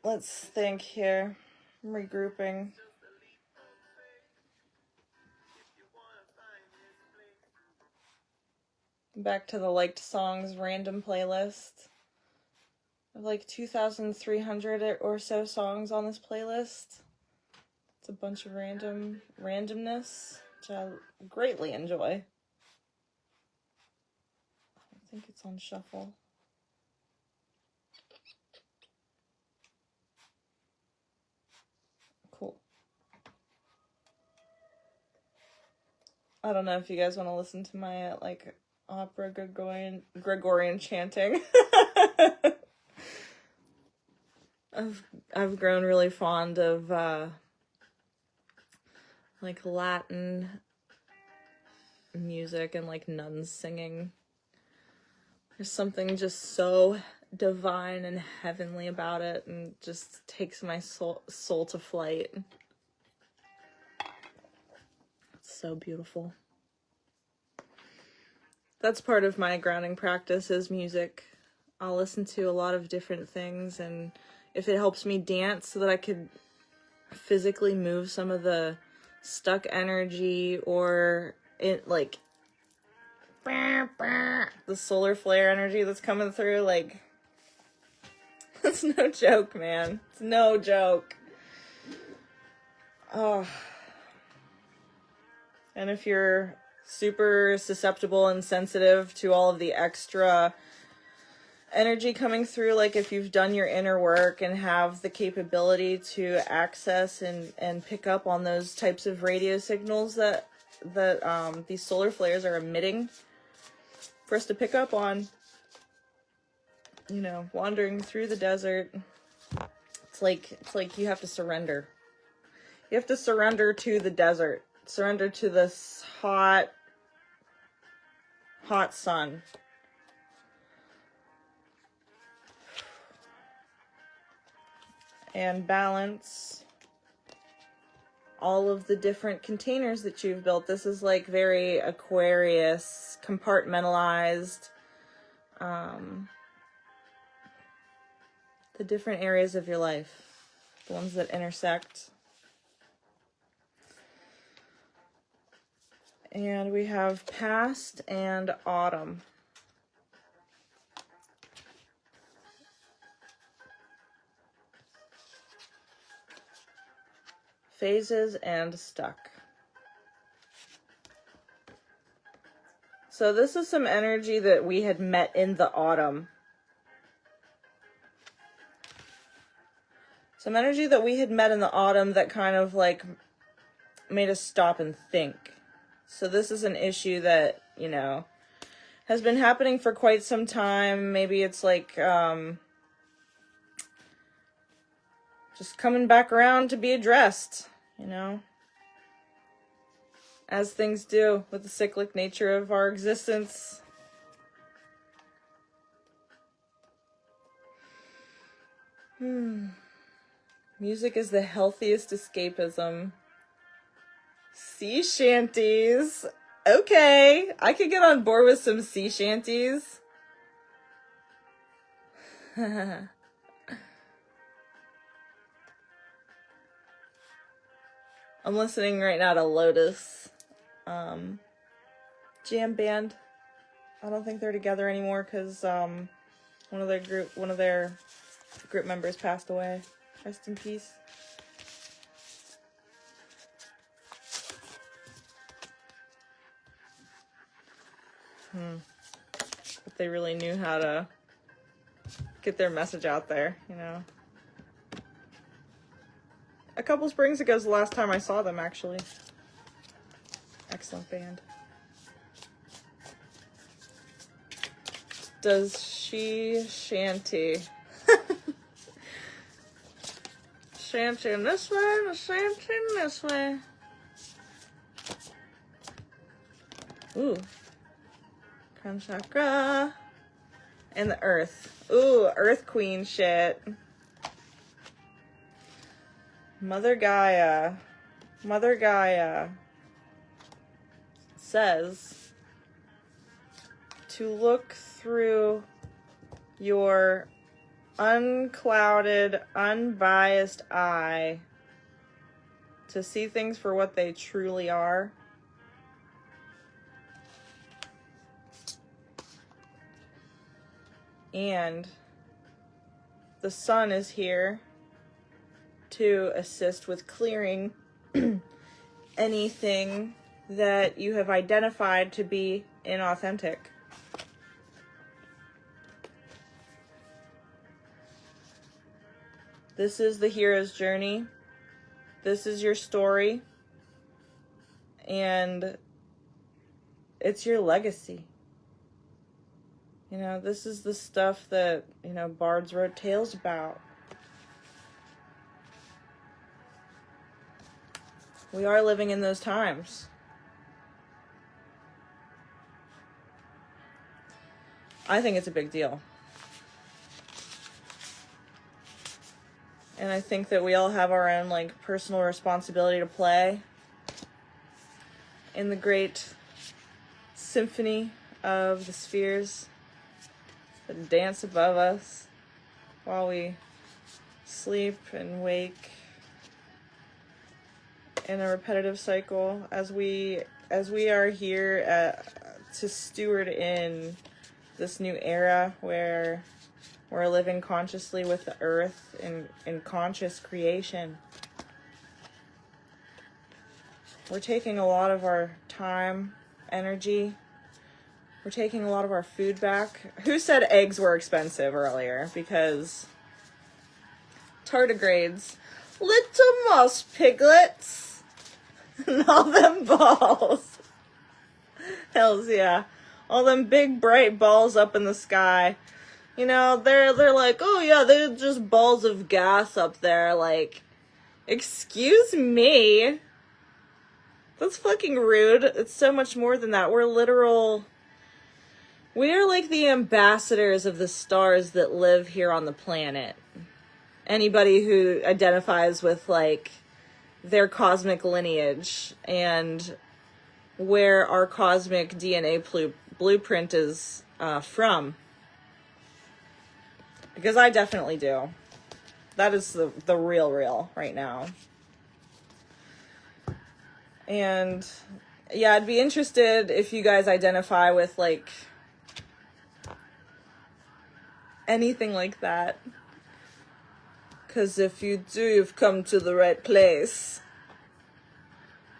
Let's think here. I'm regrouping. Back to the liked songs random playlist. I have like 2,300 or so songs on this playlist. It's a bunch of randomness, which I greatly enjoy. I think it's on shuffle. Cool. I don't know if you guys want to listen to my like opera Gregorian chanting. I've grown really fond of like Latin music and like nuns singing. There's something just so divine and heavenly about it, and just takes my soul to flight. It's so beautiful. That's part of my grounding practice is music. I'll listen to a lot of different things, and if it helps me dance so that I could physically move some of the stuck energy or it like the solar flare energy that's coming through, like, it's no joke, man. It's no joke. Oh. And if you're super susceptible and sensitive to all of the extra energy coming through, like if you've done your inner work and have the capability to access and pick up on those types of radio signals that these solar flares are emitting for us to pick up on, you know, wandering through the desert, it's like you have to surrender. You have to surrender to the desert. Surrender to this hot sun. And balance all of the different containers that you've built. This is like very Aquarius, compartmentalized. The different areas of your life, the ones that intersect. And we have past and autumn. Phases and stuck. So this is some energy that we had met in the autumn. Some energy that we had met in the autumn that kind of like made us stop and think. So this is an issue that, you know, has been happening for quite some time. Maybe it's like just coming back around to be addressed, you know, as things do with the cyclic nature of our existence. Music is the healthiest escapism. Sea shanties. Okay, I could get on board with some sea shanties. I'm listening right now to Lotus. Jam band. I don't think they're together anymore because one of their group members passed away. Rest in peace. But they really knew how to get their message out there, you know. A couple springs ago is the last time I saw them, actually. Excellent band. Does she shanty? Shanty this way, and shanty this way. Ooh. Crown chakra. And the earth. Ooh, earth queen shit. Mother Gaia. Mother Gaia says to look through your unclouded, unbiased eye to see things for what they truly are. And the sun is here to assist with clearing anything that you have identified to be inauthentic. This is the hero's journey. This is your story. And it's your legacy. You know, this is the stuff that, you know, bards wrote tales about. We are living in those times. I think it's a big deal. And I think that we all have our own, like, personal responsibility to play in the great symphony of the spheres that dance above us while we sleep and wake in a repetitive cycle as we are here to steward in this new era where we're living consciously with the earth in conscious creation. We're taking a lot of our time, energy. We're taking a lot of our food back. Who said eggs were expensive earlier? Because tardigrades, little mouse piglets, and all them balls. Hells yeah. All them big bright balls up in the sky. You know, they're like, oh yeah, they're just balls of gas up there. Like, excuse me? That's fucking rude. It's so much more than that. We are like the ambassadors of the stars that live here on the planet. Anybody who identifies with, like, their cosmic lineage and where our cosmic DNA blueprint is from. Because I definitely do. That is the real right now. And yeah, I'd be interested if you guys identify with, like, anything like that. Because if you do, you've come to the right place.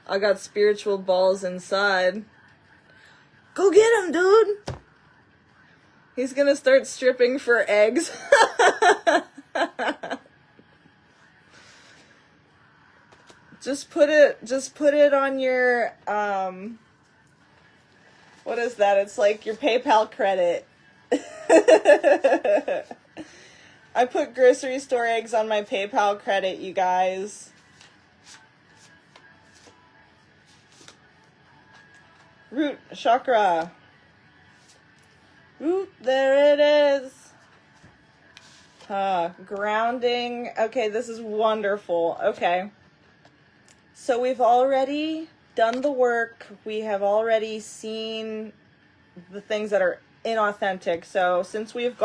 I got spiritual balls inside. Go get him, dude! He's gonna start stripping for eggs. Just put it on your, what is that? It's like your PayPal credit. I put grocery store eggs on my PayPal credit, you guys. Root chakra. Root, there it is. Grounding. Okay, this is wonderful. Okay. So we've already done the work. We have already seen the things that are inauthentic. So since we've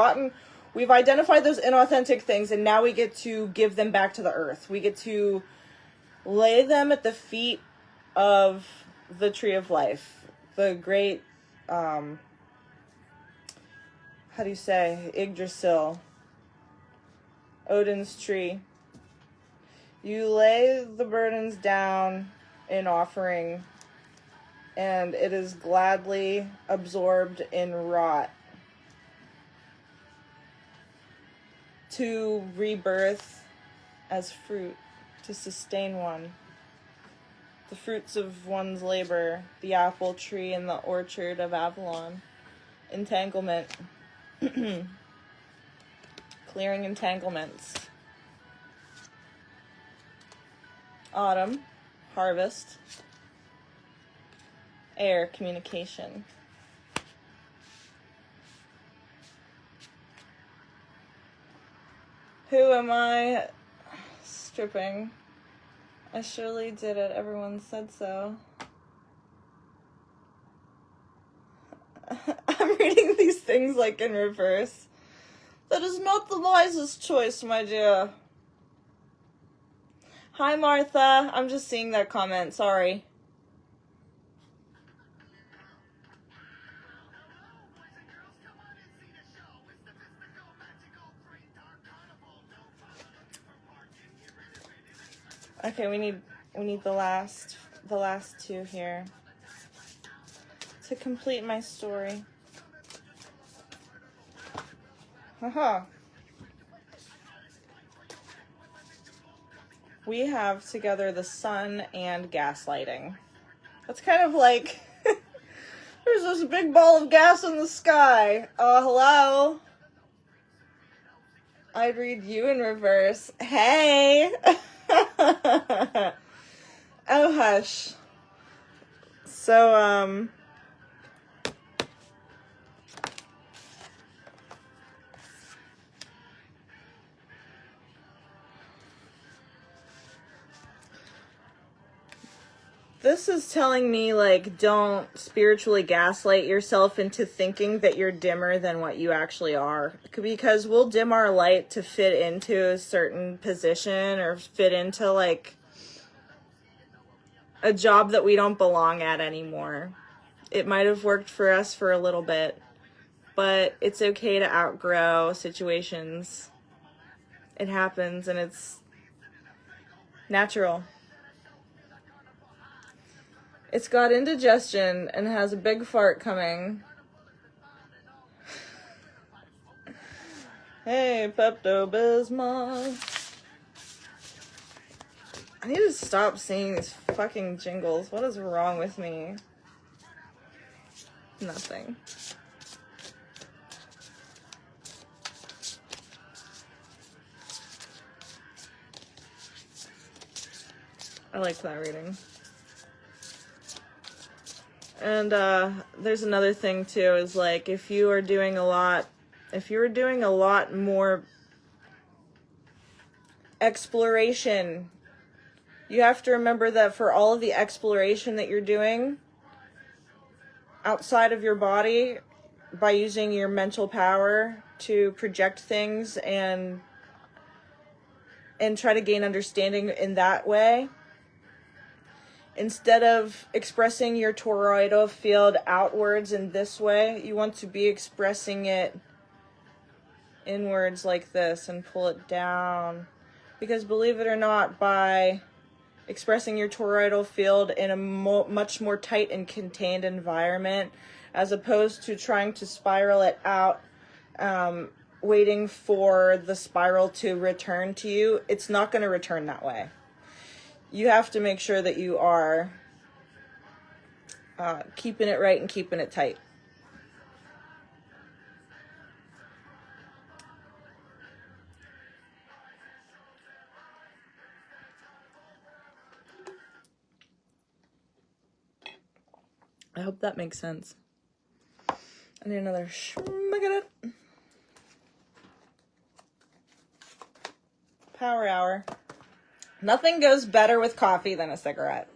identified those inauthentic things, and now we get to give them back to the earth. We get to lay them at the feet of the tree of life. The great, how do you say, Yggdrasil, Odin's tree. You lay the burdens down in offering and it is gladly absorbed in rot to rebirth as fruit, to sustain one. The fruits of one's labor, the apple tree in the orchard of Avalon. Entanglement. Clearing entanglements. Autumn, harvest. Air, communication. Who am I stripping? I surely did it. Everyone said so. I'm reading these things like in reverse. That is not the wisest choice, my dear. Hi, Martha. I'm just seeing that comment. Sorry. Okay, we need the last two here to complete my story. Haha. We have together the sun and gaslighting. That's kind of like there's this big ball of gas in the sky. Hello? I'd read you in reverse. Hey! Oh, hush. So, this is telling me, like, don't spiritually gaslight yourself into thinking that you're dimmer than what you actually are. Because we'll dim our light to fit into a certain position or fit into, like, a job that we don't belong at anymore. It might have worked for us for a little bit, but it's okay to outgrow situations. It happens, and it's natural. It's got indigestion and has a big fart coming. Hey, Pepto-Bismol. I need to stop seeing these fucking jingles. What is wrong with me? Nothing. I liked that reading. And there's another thing too, is like if you were doing a lot more exploration, you have to remember that for all of the exploration that you're doing outside of your body, by using your mental power to project things and try to gain understanding in that way, instead of expressing your toroidal field outwards in this way, you want to be expressing it inwards like this and pull it down. Because believe it or not, by expressing your toroidal field in a much more tight and contained environment, as opposed to trying to spiral it out, waiting for the spiral to return to you, it's not going to return that way. You have to make sure that you are keeping it right and keeping it tight. I hope that makes sense. I need another schmugget. Power hour. Nothing goes better with coffee than a cigarette.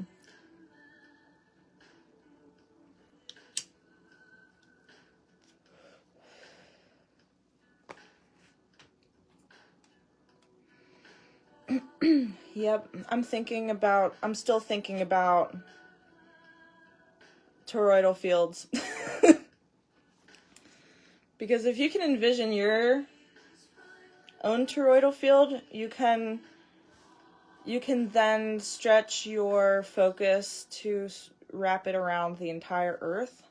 Yep, I'm still thinking about toroidal fields. Because if you can envision your own toroidal field, you can then stretch your focus to wrap it around the entire Earth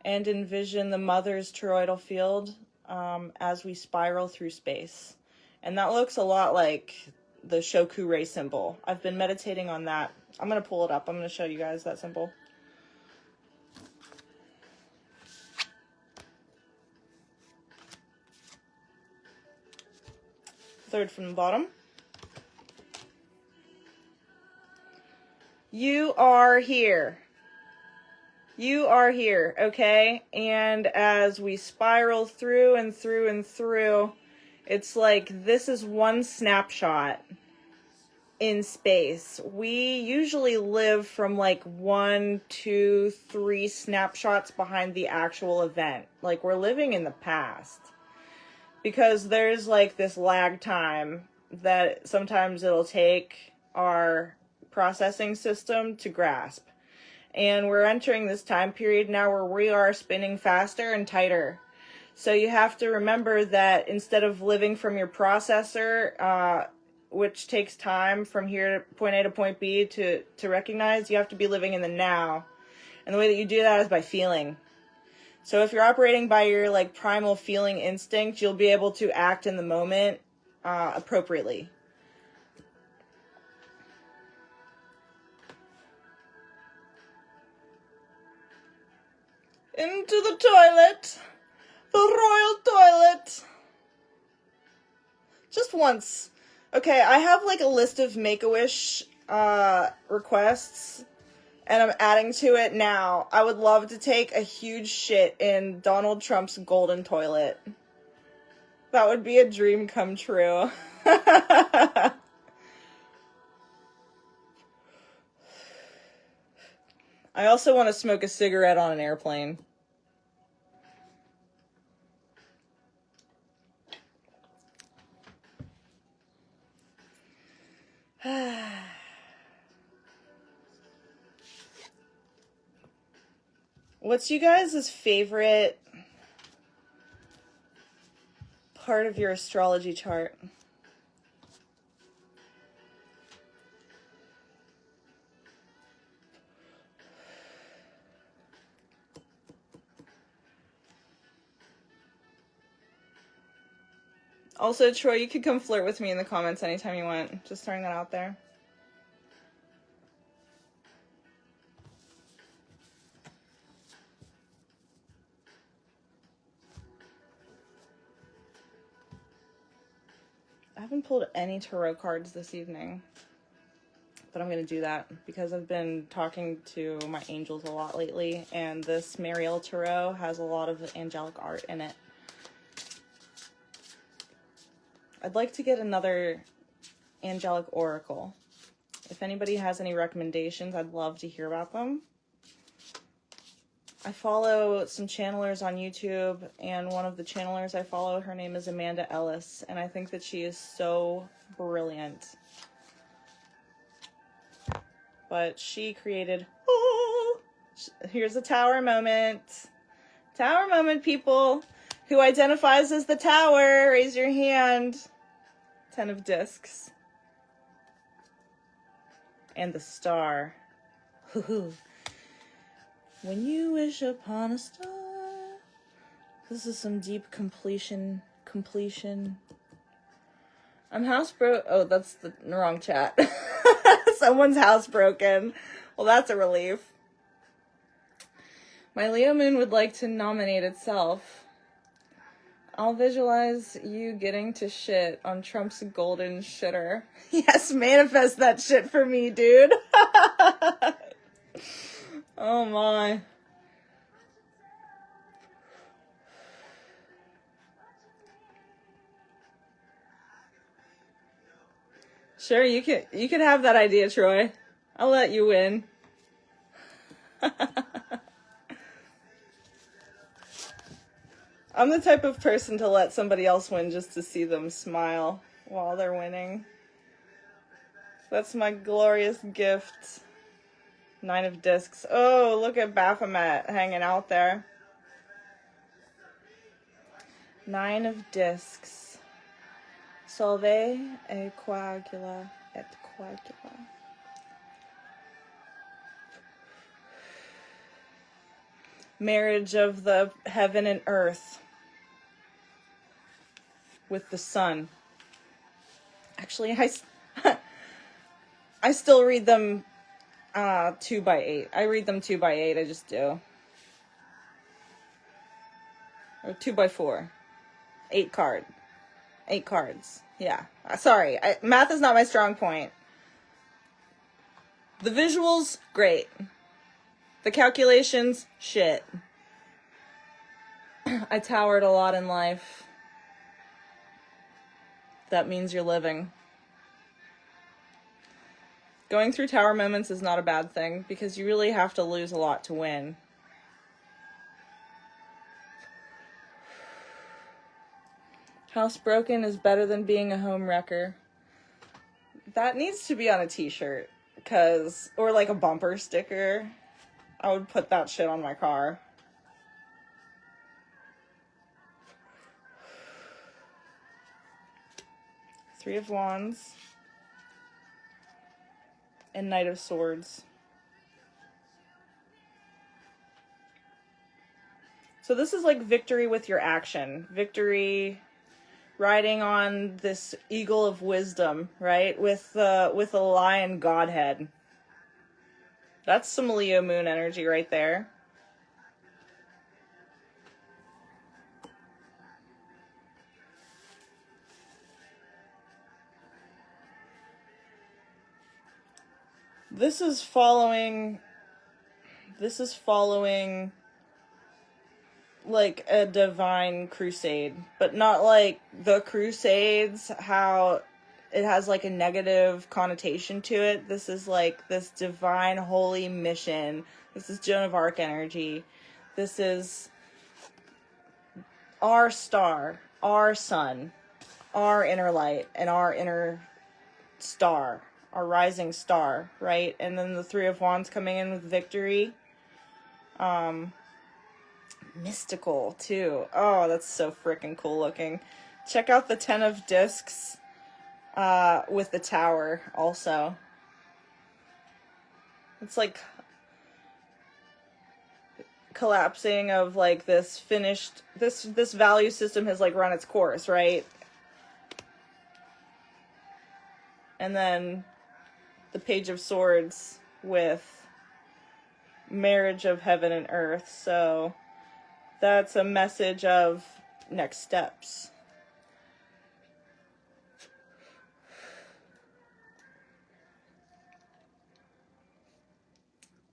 and envision the mother's toroidal field as we spiral through space. And that looks a lot like the Shoku Ray symbol. I've been meditating on that. I'm going to pull it up. I'm going to show you guys that symbol. Third from the bottom. You are here. You are here, okay? And as we spiral through and through and through, it's like this is one snapshot in space. We usually live from like 1, 2, 3 snapshots behind the actual event. Like we're living in the past. Because there's like this lag time that sometimes it'll take our processing system to grasp. And we're entering this time period now where we are spinning faster and tighter. So you have to remember that instead of living from your processor, which takes time from here, point A to point B to recognize, you have to be living in the now. And the way that you do that is by feeling. So if you're operating by your like primal feeling instinct, you'll be able to act in the moment appropriately. Into the toilet. The royal toilet. Just once. Okay, I have like a list of Make-A-Wish requests, and I'm adding to it now. I would love to take a huge shit in Donald Trump's golden toilet. That would be a dream come true. I also want to smoke a cigarette on an airplane. What's you guys' favorite part of your astrology chart? Also, Troy, you could come flirt with me in the comments anytime you want. Just throwing that out there. I haven't pulled any tarot cards this evening, but I'm going to do that because I've been talking to my angels a lot lately, and this Mariel Tarot has a lot of angelic art in it. I'd like to get another angelic oracle. If anybody has any recommendations, I'd love to hear about them. I follow some channelers on YouTube, and one of the channelers I follow, her name is Amanda Ellis, and I think that she is so brilliant. But she created, oh, here's a tower moment. Tower moment, people. Who identifies as the tower? Raise your hand. 10 of discs. And the star. When you wish upon a star. This is some deep completion. I'm housebroken. Oh, that's the wrong chat. Someone's housebroken. Well, that's a relief. My Leo moon would like to nominate itself. I'll visualize you getting to shit on Trump's golden shitter. Yes, manifest that shit for me, dude. Oh my. Sure, you could have that idea, Troy. I'll let you win. I'm the type of person to let somebody else win just to see them smile while they're winning. That's my glorious gift. 9 of discs. Oh, look at Baphomet hanging out there. 9 of discs. Solve e coagula et coagula. marriage of the heaven and earth with the sun. Actually, I still read them 2x8. I read them 2x8, I just do. Or 2x4. 8 cards. Yeah. Sorry, math is not my strong point. The visuals, great. The calculations, shit. I towered a lot in life. That means you're living. Going through tower moments is not a bad thing, because you really have to lose a lot to win. Housebroken is better than being a home wrecker. That needs to be on a t-shirt, or like a bumper sticker. I would put that shit on my car. Three of Wands. And Knight of Swords. So this is like victory with your action. Victory riding on this eagle of wisdom, right? With a lion godhead. That's some Leo moon energy right there. This is following like a divine crusade, but not like the Crusades, how it has like a negative connotation to it. This is like this divine holy mission. This is Joan of Arc energy. This is our star, our sun, our inner light, and our inner star, our rising star, right? And then the Three of Wands coming in with victory. Mystical too. Oh, that's so freaking cool looking. Check out the 10 of Discs with the tower also. It's like collapsing of like this finished, this value system has like run its course, right? And then the Page of Swords with marriage of heaven and earth. So that's a message of next steps.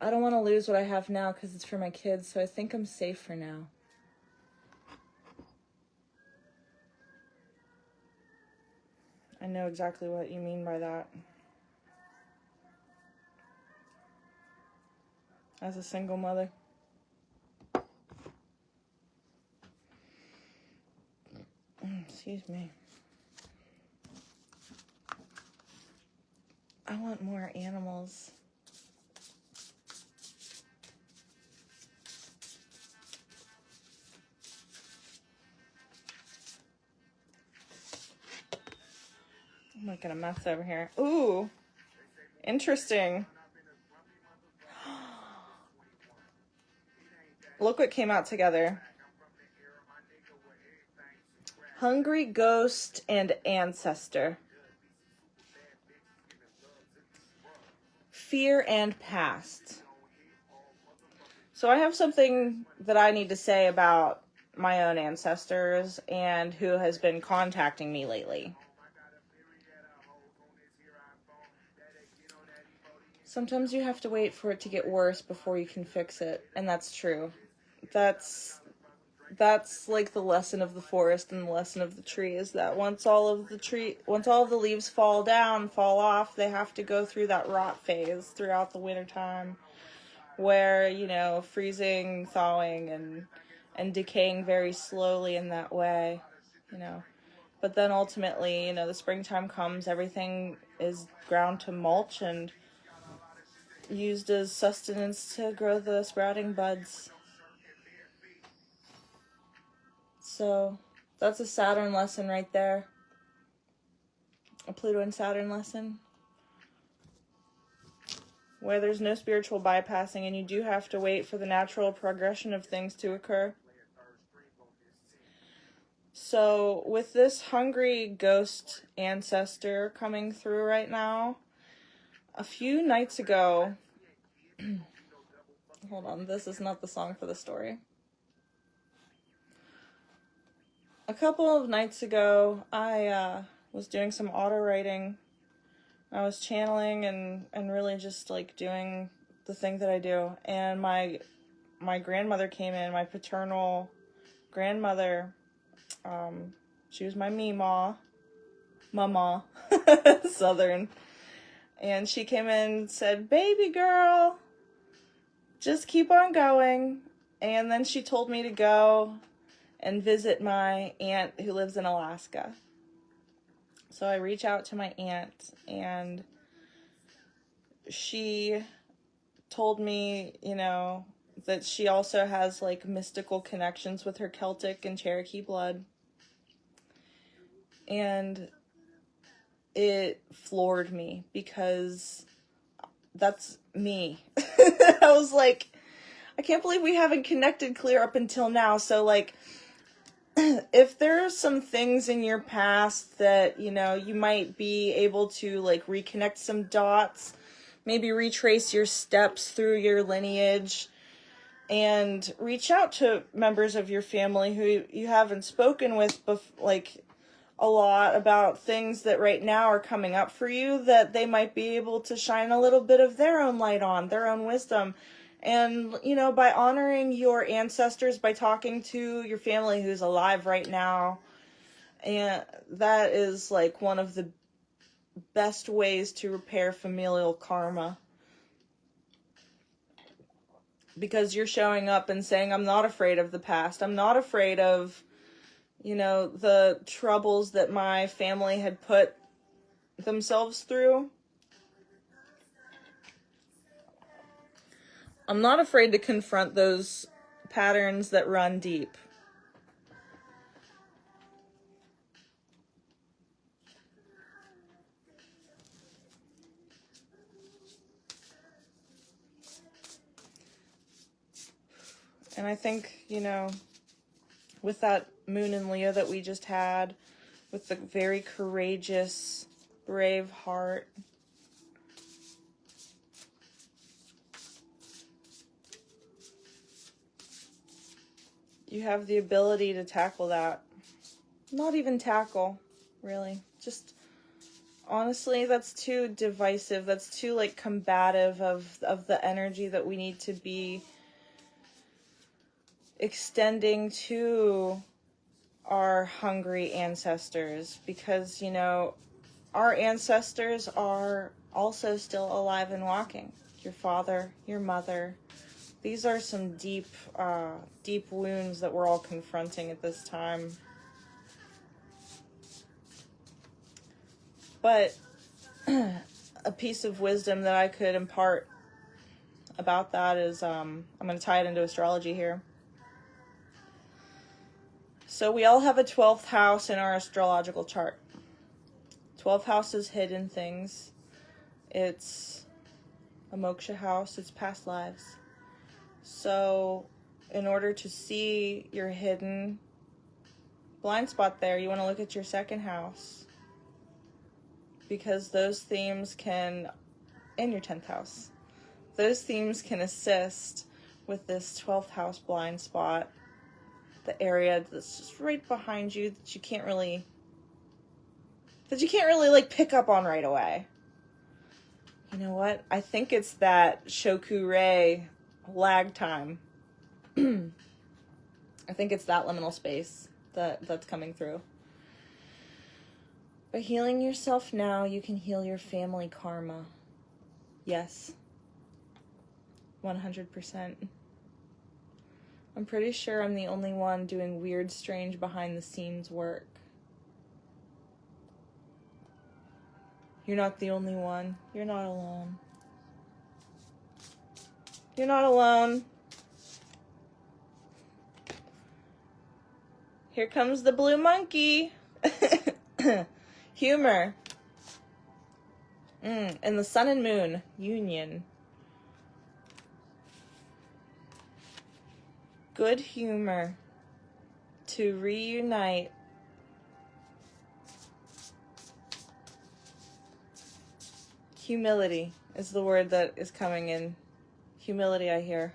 I don't want to lose what I have now because it's for my kids, so I think I'm safe for now. I know exactly what you mean by that. As a single mother. Excuse me. I want more animals. I'm making a mess over here. Ooh, interesting. Look what came out together. Hungry Ghost and Ancestor. Fear and Past. So I have something that I need to say about my own ancestors and who has been contacting me lately. Sometimes you have to wait for it to get worse before you can fix it, and that's true. That's like the lesson of the forest and the lesson of the tree, is that once all of the leaves fall off, they have to go through that rot phase throughout the winter time, where, you know, freezing, thawing, and decaying very slowly in that way, you know. But then ultimately, you know, the springtime comes, everything is ground to mulch and used as sustenance to grow the sprouting buds. So that's a Saturn lesson right there. A Pluto and Saturn lesson. where there's no spiritual bypassing, and you do have to wait for the natural progression of things to occur. So with this hungry ghost ancestor coming through right now, a few nights ago, hold on, this is not the song for the story. A couple of nights ago, I was doing some auto writing. I was channeling and really just like doing the thing that I do. And my grandmother came in, my paternal grandmother. She was my mama, Southern. And she came in and said, "Baby girl, just keep on going." And then she told me to go and visit my aunt who lives in Alaska. So I reach out to my aunt, and she told me, that she also has like mystical connections with her Celtic and Cherokee blood. And it floored me because that's me. I was like, I can't believe we haven't connected clear up until now. So like, if there are some things in your past that, you might be able to like reconnect some dots, maybe retrace your steps through your lineage, and reach out to members of your family who you haven't spoken with a lot about things that right now are coming up for you, that they might be able to shine a little bit of their own light on, their own wisdom. And, by honoring your ancestors, by talking to your family who's alive right now, and that is like one of the best ways to repair familial karma. Because you're showing up and saying, I'm not afraid of the past. I'm not afraid of, the troubles that my family had put themselves through. I'm not afraid to confront those patterns that run deep. And I think, with that moon in Leo that we just had, with the very courageous, brave heart, you have the ability to tackle that. Not even tackle, really. Just, honestly, that's too divisive. That's too, combative of the energy that we need to be extending to our hungry ancestors. Because, our ancestors are also still alive and walking. Your father, your mother. These are some deep wounds that we're all confronting at this time. But a piece of wisdom that I could impart about that is, I'm going to tie it into astrology here. So we all have a 12th house in our astrological chart. 12th house is hidden things. It's a moksha house. It's past lives. So in order to see your hidden blind spot there, you want to look at your 2nd house. Because those themes can, in your 10th house, those themes can assist with this 12th house blind spot. The area that's just right behind you that you can't really pick up on right away. You know what? I think it's that Shoku-rei lag time. I think it's that liminal space that's coming through. By healing yourself now, you can heal your family karma. Yes. 100%. I'm pretty sure I'm the only one doing weird, strange, behind-the-scenes work. You're not the only one. You're not alone. You're not alone. Here comes the blue monkey. Humor. And the sun and moon union. good humor to reunite. Humility is the word that is coming in. Humility, I hear.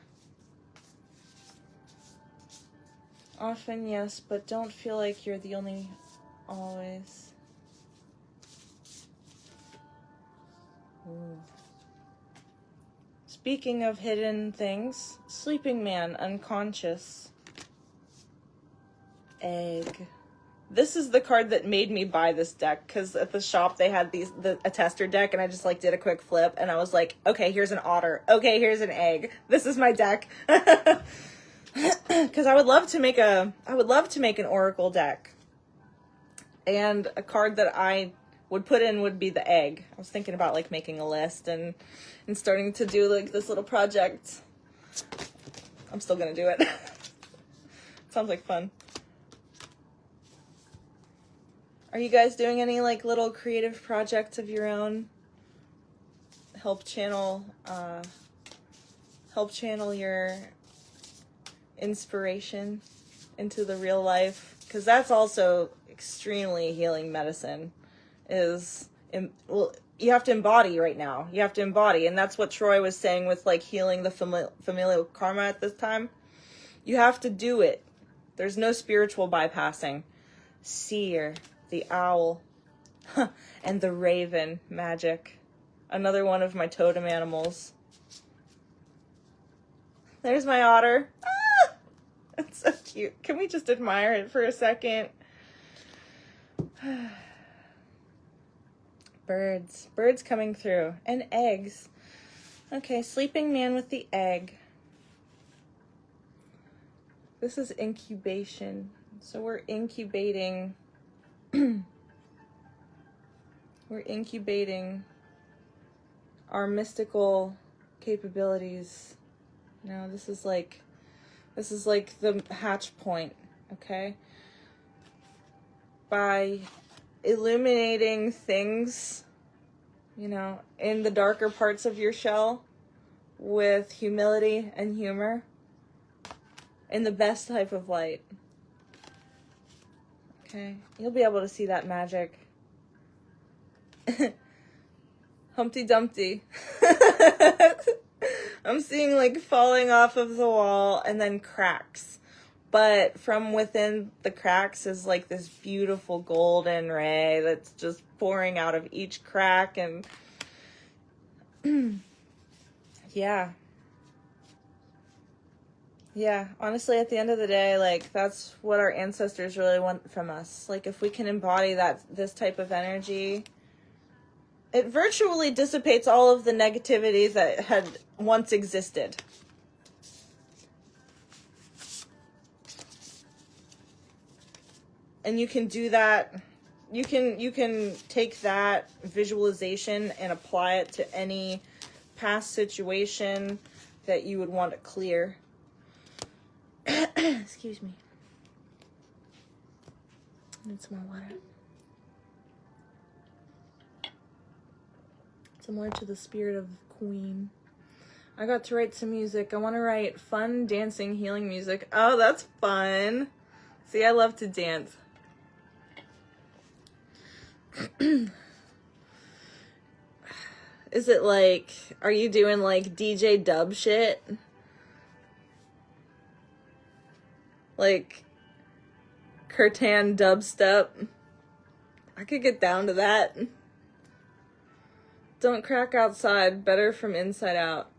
Often, yes, but don't feel like you're the only always. Ooh. Speaking of hidden things, sleeping man, unconscious. Egg. This is the card that made me buy this deck, because at the shop they had a tester deck, and I just like did a quick flip, and I was like, okay, here's an otter. Okay, here's an egg. This is my deck. Because I would love to make an oracle deck, and a card that I would put in would be the egg. I was thinking about like making a list and starting to do like this little project. I'm still gonna do it. Sounds like fun. Are you guys doing any like little creative projects of your own? Help channel your inspiration into the real life, because that's also extremely healing medicine. Well, you have to embody right now. You have to embody, and that's what Troy was saying with like healing the familial karma at this time. You have to do it. There's no spiritual bypassing. Seer, the owl, and the raven magic. Another one of my totem animals. There's my otter. Ah! It's so cute. Can we just admire it for a second? Birds. Birds coming through. And eggs. Okay, sleeping man with the egg. This is incubation. So we're incubating. We're incubating our mystical capabilities. Now this is like the hatch point, okay? By illuminating things, you know, in the darker parts of your shell with humility and humor, in the best type of light. Okay, you'll be able to see that magic. Humpty Dumpty. I'm seeing like falling off of the wall and then cracks. But from within the cracks is like this beautiful golden ray that's just pouring out of each crack, and yeah. Yeah, honestly, at the end of the day, like, that's what our ancestors really want from us. Like, if we can embody this type of energy, it virtually dissipates all of the negativity that had once existed. And you can do that. You can take that visualization and apply it to any past situation that you would want to clear. Excuse me. I need some more water. Similar to the spirit of Queen. I got to write some music. I want to write fun, dancing, healing music. Oh, that's fun. See, I love to dance. Is it like, are you doing like DJ dub shit? Like Curtan dubstep? I could get down to that. Don't crack outside, better from inside out.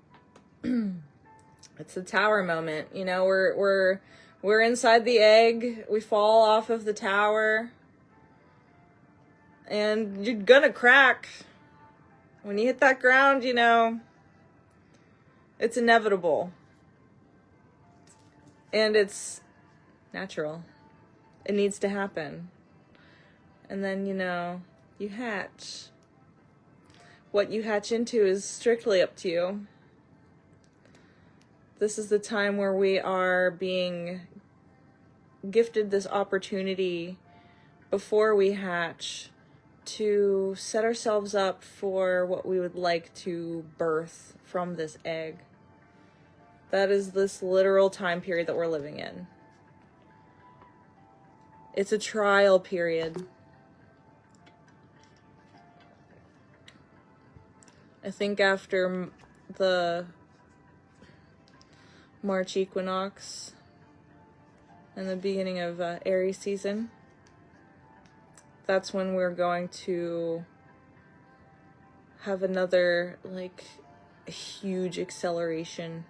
It's a tower moment, you know, we're inside the egg, we fall off of the tower, and you're gonna crack. When you hit that ground, you know, it's inevitable. And it's natural. It needs to happen. And then, you know, you hatch. What you hatch into is strictly up to you. This is the time where we are being gifted this opportunity before we hatch to set ourselves up for what we would like to birth from this egg. That is this literal time period that we're living in. It's a trial period. I think after the March equinox and the beginning of Aries season, that's when we're going to have another, like, huge acceleration.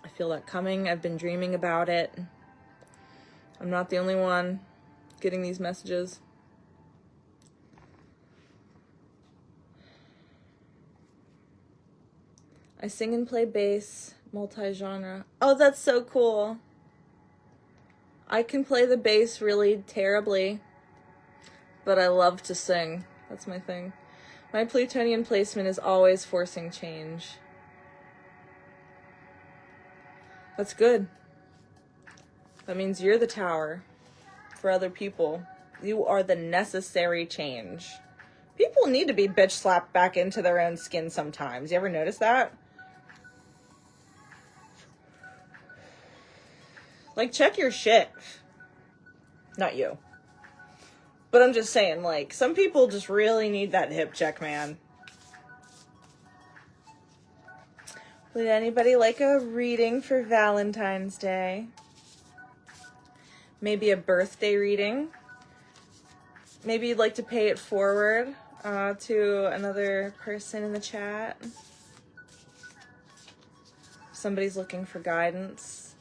I feel that coming. I've been dreaming about it. I'm not the only one getting these messages. I sing and play bass, multi-genre. Oh, that's so cool. I can play the bass really terribly, but I love to sing. That's my thing. My Plutonian placement is always forcing change. That's good. That means you're the tower for other people. You are the necessary change. People need to be bitch slapped back into their own skin sometimes. You ever notice that? Like, check your shit. Not you. But I'm just saying, like, some people just really need that hip check, man. Would anybody like a reading for Valentine's Day? Maybe a birthday reading? Maybe you'd like to pay it forward to another person in the chat. Somebody's looking for guidance.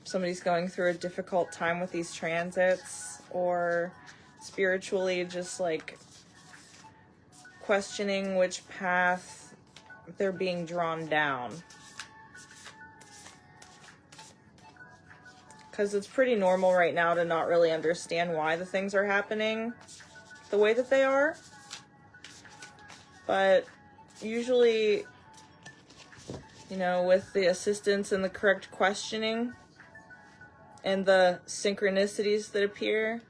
Somebody's going through a difficult time with these transits, or spiritually just like questioning which path they're being drawn down. Because it's pretty normal right now to not really understand why the things are happening the way that they are. But usually, you know, with the assistance and the correct questioning and the synchronicities that appear,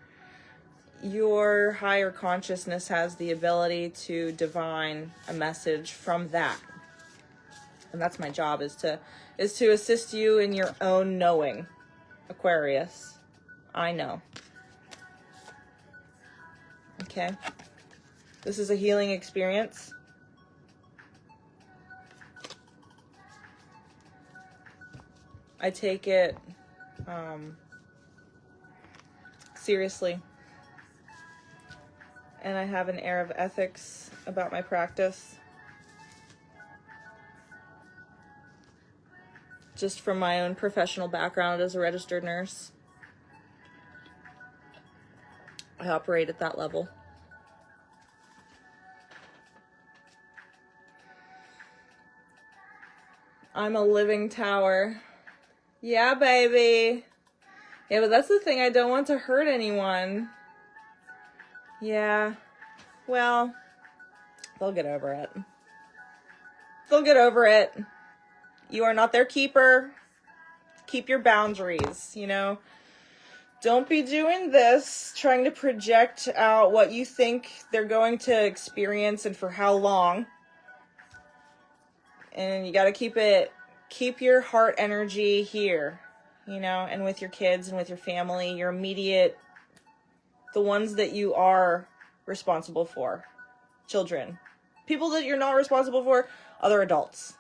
your higher consciousness has the ability to divine a message from that. And that's my job, is to assist you in your own knowing. Aquarius, I know. Okay. This is a healing experience. I take it seriously. And I have an air of ethics about my practice. Just from my own professional background as a registered nurse, I operate at that level. I'm a living tower. Yeah, baby. Yeah, but that's the thing. I don't want to hurt anyone. Yeah. Well, they'll get over it. They'll get over it. You are not their keeper. Keep your boundaries, you know. Don't be doing this, trying to project out what you think they're going to experience and for how long. And you got to keep your heart energy here, you know, and with your kids and with your family, your immediate, the ones that you are responsible for. Children. People that you're not responsible for, other adults.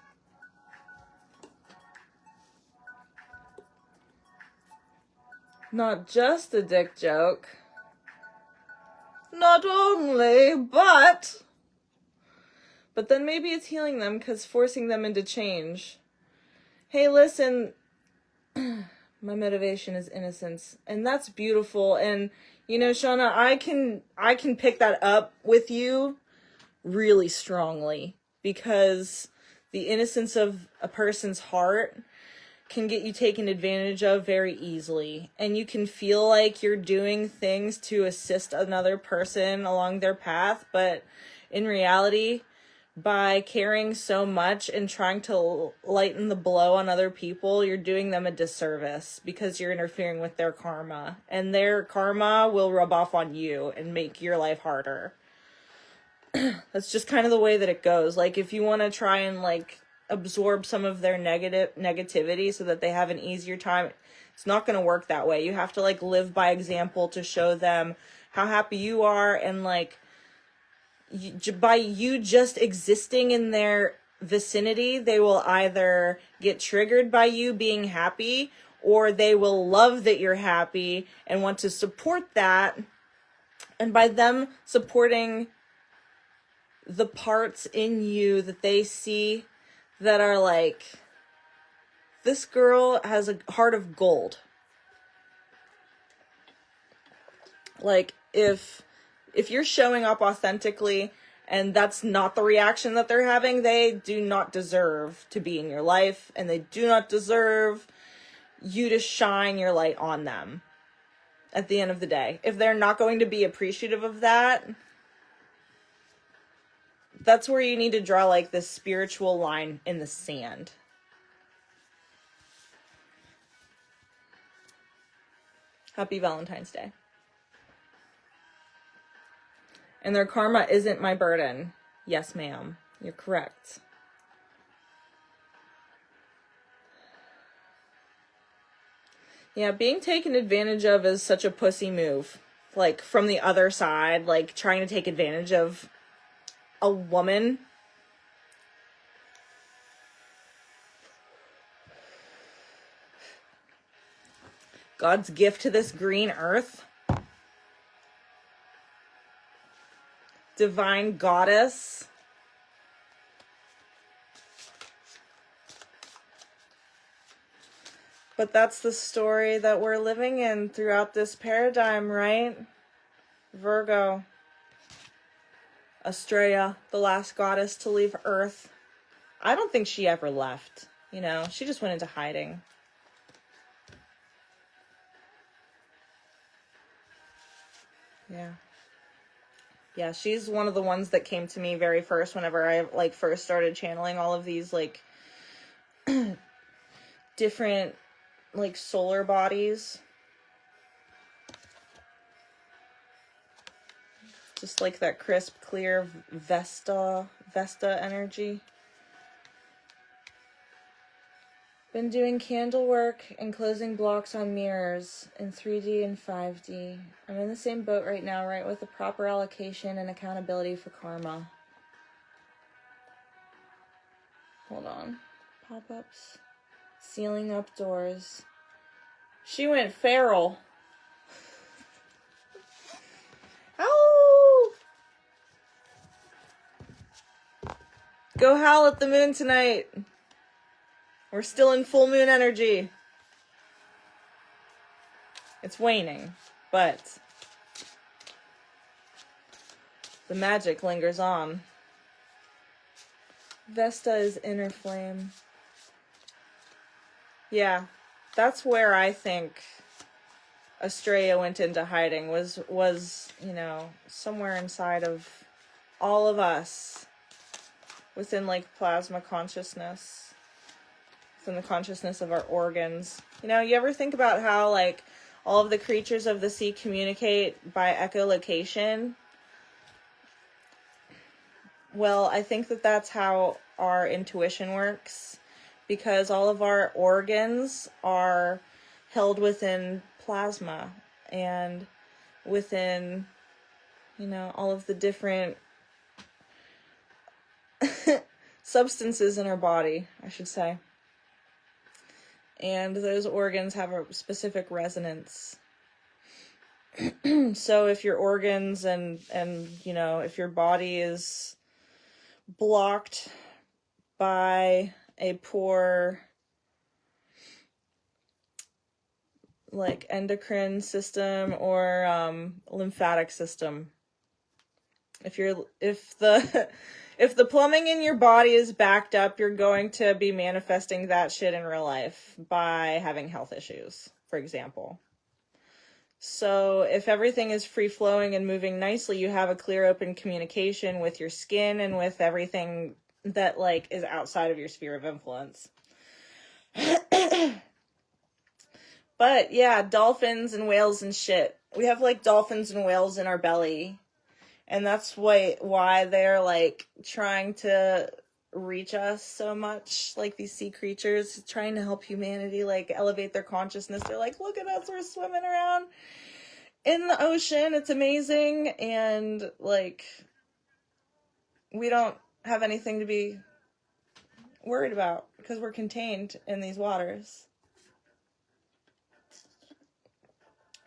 Not just a dick joke. Not only, but then maybe it's healing them because forcing them into change. Hey, listen, my motivation is innocence, and that's beautiful. And you know, Shauna, I can pick that up with you really strongly, because the innocence of a person's heart can get you taken advantage of very easily. And you can feel like you're doing things to assist another person along their path, but in reality, by caring so much and trying to lighten the blow on other people, you're doing them a disservice because you're interfering with their karma. And their karma will rub off on you and make your life harder. That's just kind of the way that it goes. Like, if you want to try and, like, absorb some of their negativity so that they have an easier time. It's not going to work that way. You have to like live by example to show them how happy you are, and like by you just existing in their vicinity, they will either get triggered by you being happy, or they will love that you're happy and want to support that. And by them supporting the parts in you that they see that are like, this girl has a heart of gold. Like, if you're showing up authentically and that's not the reaction that they're having, they do not deserve to be in your life, and they do not deserve you to shine your light on them at the end of the day. If they're not going to be appreciative of that, that's where you need to draw like this spiritual line in the sand. Happy Valentine's Day. And their karma isn't my burden. Yes, ma'am. You're correct. Yeah, being taken advantage of is such a pussy move. Like, from the other side, like, trying to take advantage of a woman. God's gift to this green earth. Divine goddess. But that's the story that we're living in throughout this paradigm, right? Virgo. Estrella, the last goddess to leave Earth. I don't think she ever left. You know, she just went into hiding. Yeah. Yeah, she's one of the ones that came to me very first whenever I, like, first started channeling all of these, like, different, like, solar bodies. Just like that crisp, clear Vesta energy. Been doing candle work and closing blocks on mirrors in 3D and 5D. I'm in the same boat right now, right, with the proper allocation and accountability for karma. Hold on. Pop-ups. Sealing up doors. She went feral. Ow! Go howl at the moon tonight. We're still in full moon energy. It's waning, but the magic lingers on. Vesta is inner flame. Yeah, that's where I think Estrella went into hiding, was, you know, somewhere inside of all of us, within, like, plasma consciousness. In the consciousness of our organs. You know, you ever think about how, like, all of the creatures of the sea communicate by echolocation? Well, I think that that's how our intuition works, because all of our organs are held within plasma and within, you know, all of the different substances in our body, I should say. And those organs have a specific resonance. So if your organs and you know, if your body is blocked by a poor, like, endocrine system or lymphatic system, if the plumbing in your body is backed up, you're going to be manifesting that shit in real life by having health issues, for example. So if everything is free-flowing and moving nicely, you have a clear, open communication with your skin and with everything that, like, is outside of your sphere of influence. But, yeah, dolphins and whales and shit. We have, like, dolphins and whales in our belly. And that's why they're, like, trying to reach us so much, like these sea creatures trying to help humanity, like elevate their consciousness. They're like, look at us, we're swimming around in the ocean, it's amazing, and like we don't have anything to be worried about because we're contained in these waters.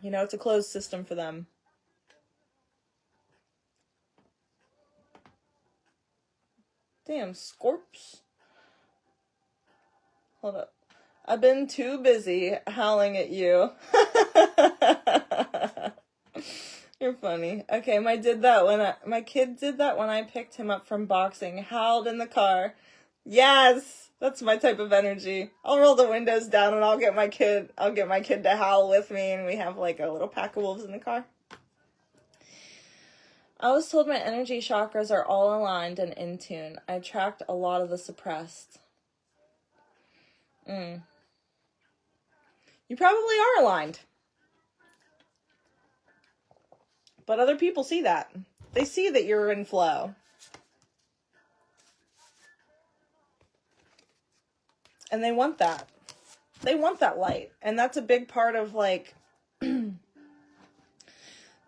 You know, it's a closed system for them. Damn, Scorps. Hold up. I've been too busy howling at you. You're funny. Okay, my kid did that when I picked him up from boxing. Howled in the car. Yes, that's my type of energy. I'll roll the windows down and I'll get my kid to howl with me, and we have like a little pack of wolves in the car. I was told my energy chakras are all aligned and in tune. I attract a lot of the suppressed. You probably are aligned. But other people see that. They see that you're in flow. And they want that. They want that light. And that's a big part of, like,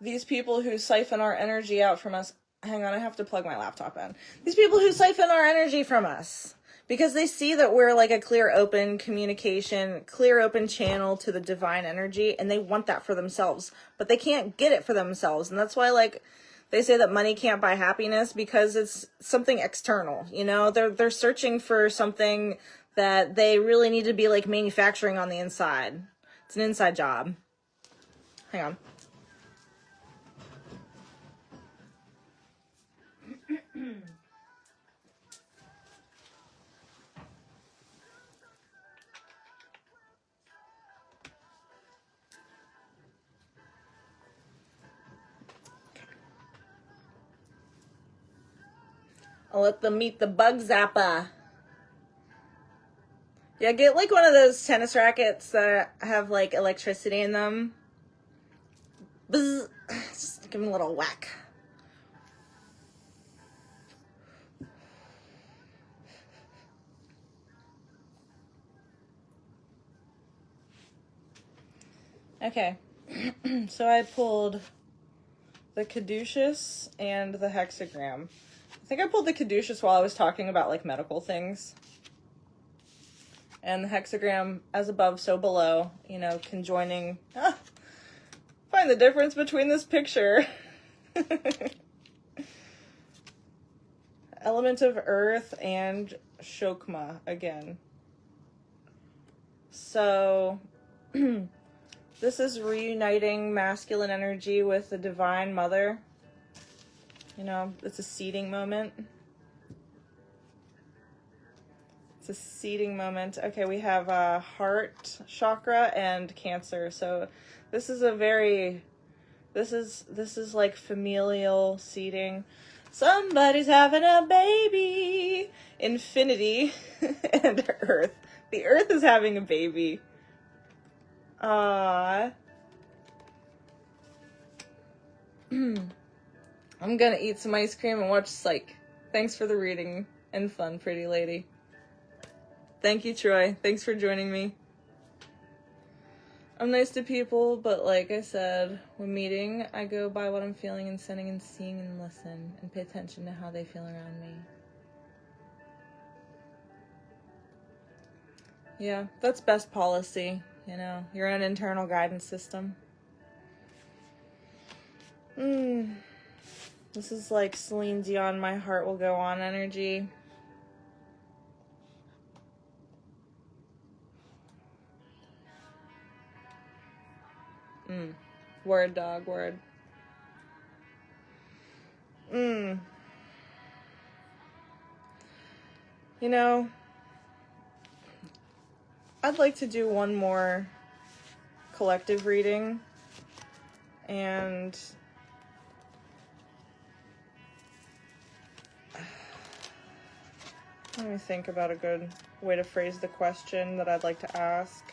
these people who siphon our energy out from us. Hang on, I have to plug my laptop in. These people who siphon our energy from us. Because they see that we're like a clear, open communication, clear, open channel to the divine energy, and they want that for themselves. But they can't get it for themselves. And that's why, like, they say that money can't buy happiness, because it's something external, you know? They're searching for something that they really need to be, like, manufacturing on the inside. It's an inside job. Hang on. I'll let them meet the bug zapper. Yeah, get like one of those tennis rackets that have like electricity in them. Bzz. Just give them a little whack. Okay, so I pulled the caduceus and the hexagram. I think I pulled the caduceus while I was talking about like medical things. And the hexagram, as above, so below, you know, conjoining. Find the difference between this picture. Element of earth and shokma again. So, this is reuniting masculine energy with the divine mother. You know, it's a seeding moment. It's a seeding moment. Okay, we have heart chakra and Cancer. So this is a very, this is like familial seeding. Somebody's having a baby. Infinity and Earth. The Earth is having a baby. Aww. I'm gonna eat some ice cream and watch Psych. Thanks for the reading and fun, pretty lady. Thank you, Troy. Thanks for joining me. I'm nice to people, but like I said, when meeting, I go by what I'm feeling and sending and seeing and listen and pay attention to how they feel around me. Yeah, that's best policy, you know, your own internal guidance system. This is like Celine Dion, My Heart Will Go On energy. Word, dog, word. You know, I'd like to do one more collective reading, and let me think about a good way to phrase the question that I'd like to ask.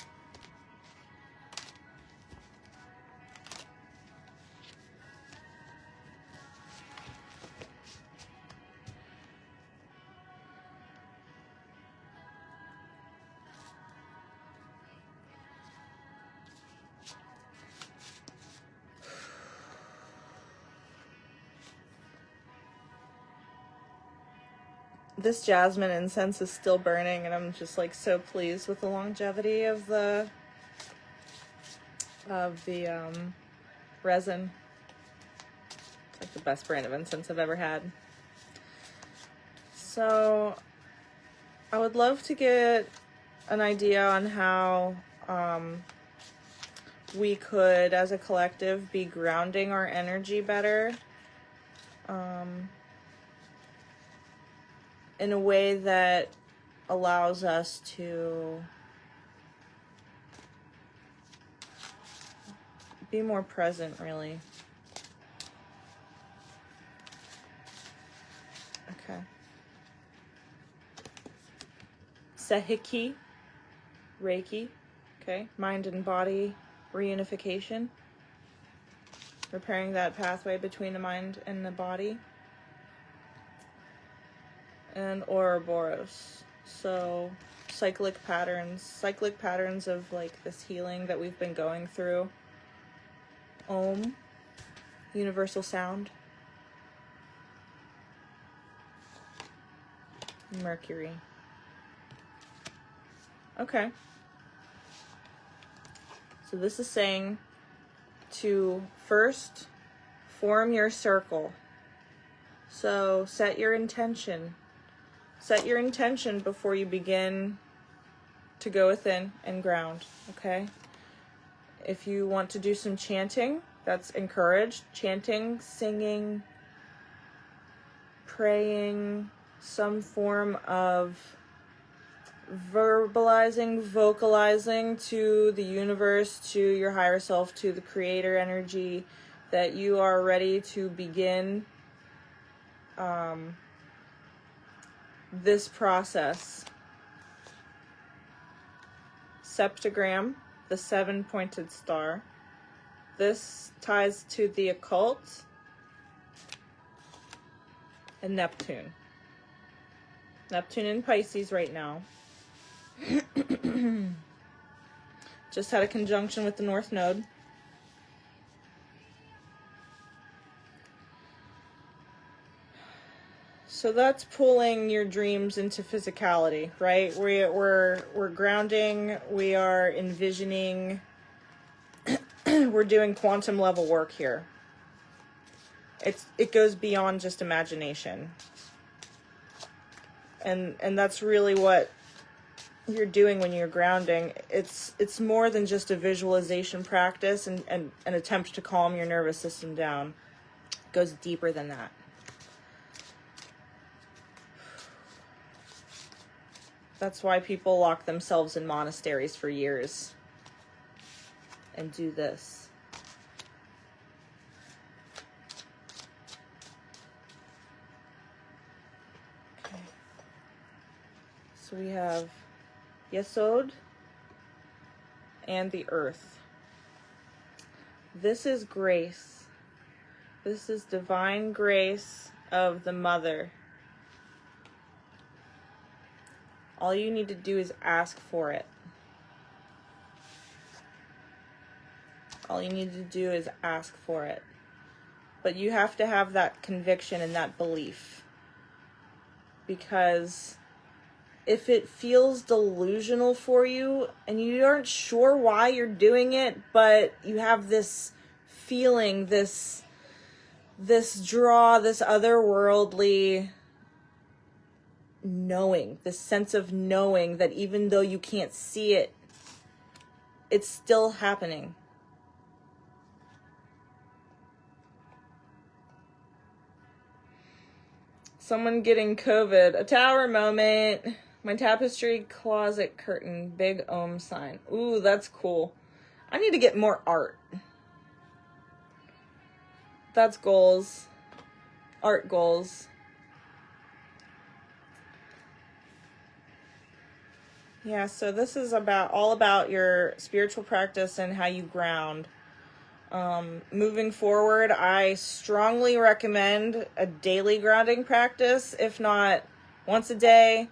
this jasmine incense is still burning, and I'm just like so pleased with the longevity of the resin. It's like the best brand of incense I've ever had. So I would love to get an idea on how we could, as a collective, be grounding our energy better in a way that allows us to be more present, really. Okay. Sehiki, Reiki, okay, mind and body reunification, repairing that pathway between the mind and the body. And Ouroboros, so cyclic patterns of like this healing that we've been going through. Om, universal sound. Mercury. Okay. So this is saying to first form your circle. So set your intention. Set your intention before you begin to go within and ground, okay? If you want to do some chanting, that's encouraged. Chanting, singing, praying, some form of verbalizing, vocalizing to the universe, to your higher self, to the creator energy, that you are ready to begin this process. Septagram, the 7-pointed star. This ties to the occult and Neptune. Neptune in Pisces right now. Just had a conjunction with the North Node. So that's pulling your dreams into physicality, right? We're grounding, we are envisioning, we're doing quantum level work here. It goes beyond just imagination. And that's really what you're doing when you're grounding. It's more than just a visualization practice and an attempt to calm your nervous system down. It goes deeper than that. That's why people lock themselves in monasteries for years and do this. Okay. So we have Yesod and the earth. This is grace. This is divine grace of the mother. All you need to do is ask for it. All you need to do is ask for it. But you have to have that conviction and that belief. Because if it feels delusional for you and you aren't sure why you're doing it, but you have this feeling, this draw, this otherworldly knowing, this sense of knowing that even though you can't see it, it's still happening. Someone getting COVID. A tower moment. My tapestry closet curtain. Big Om sign. Ooh, that's cool. I need to get more art. That's goals. Art goals. Yeah, so this is all about your spiritual practice and how you ground. Moving forward, I strongly recommend a daily grounding practice, if not once a day,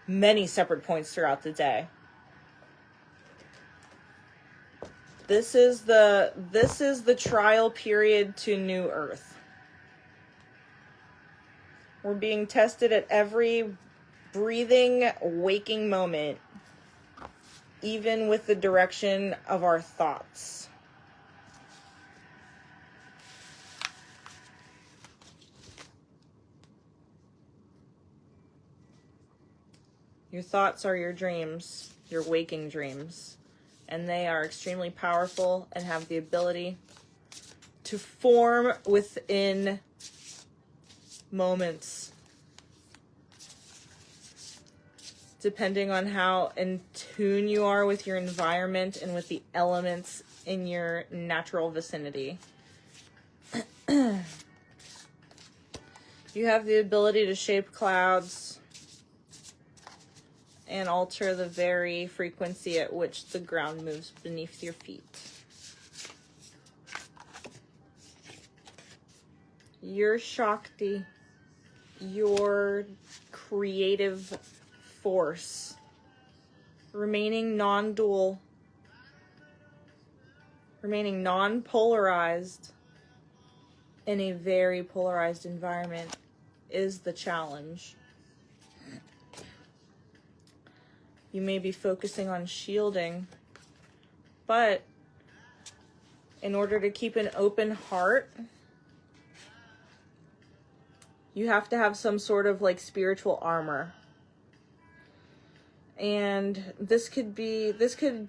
many separate points throughout the day. This is the trial period to New Earth. We're being tested at every breathing, waking moment, even with the direction of our thoughts. Your thoughts are your dreams, your waking dreams, and they are extremely powerful and have the ability to form within moments, depending on how in tune you are with your environment and with the elements in your natural vicinity. You have the ability to shape clouds and alter the very frequency at which the ground moves beneath your feet. Your Shakti, your creative force, remaining non-dual, remaining non-polarized in a very polarized environment is the challenge. You may be focusing on shielding, but in order to keep an open heart, you have to have some sort of like spiritual armor. And this could be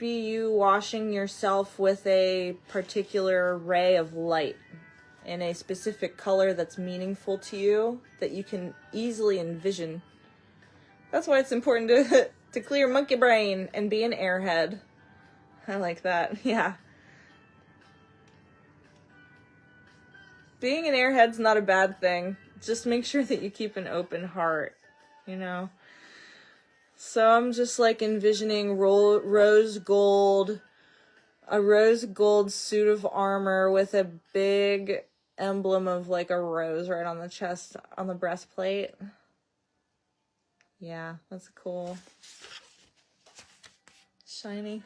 you washing yourself with a particular ray of light in a specific color that's meaningful to you, that you can easily envision. That's why it's important to clear monkey brain and be an airhead. I like that. Yeah. Being an airhead's not a bad thing. Just make sure that you keep an open heart, you know? So I'm just like envisioning a rose gold suit of armor with a big emblem of like a rose right on the chest, on the breastplate. Yeah, that's cool. Shiny.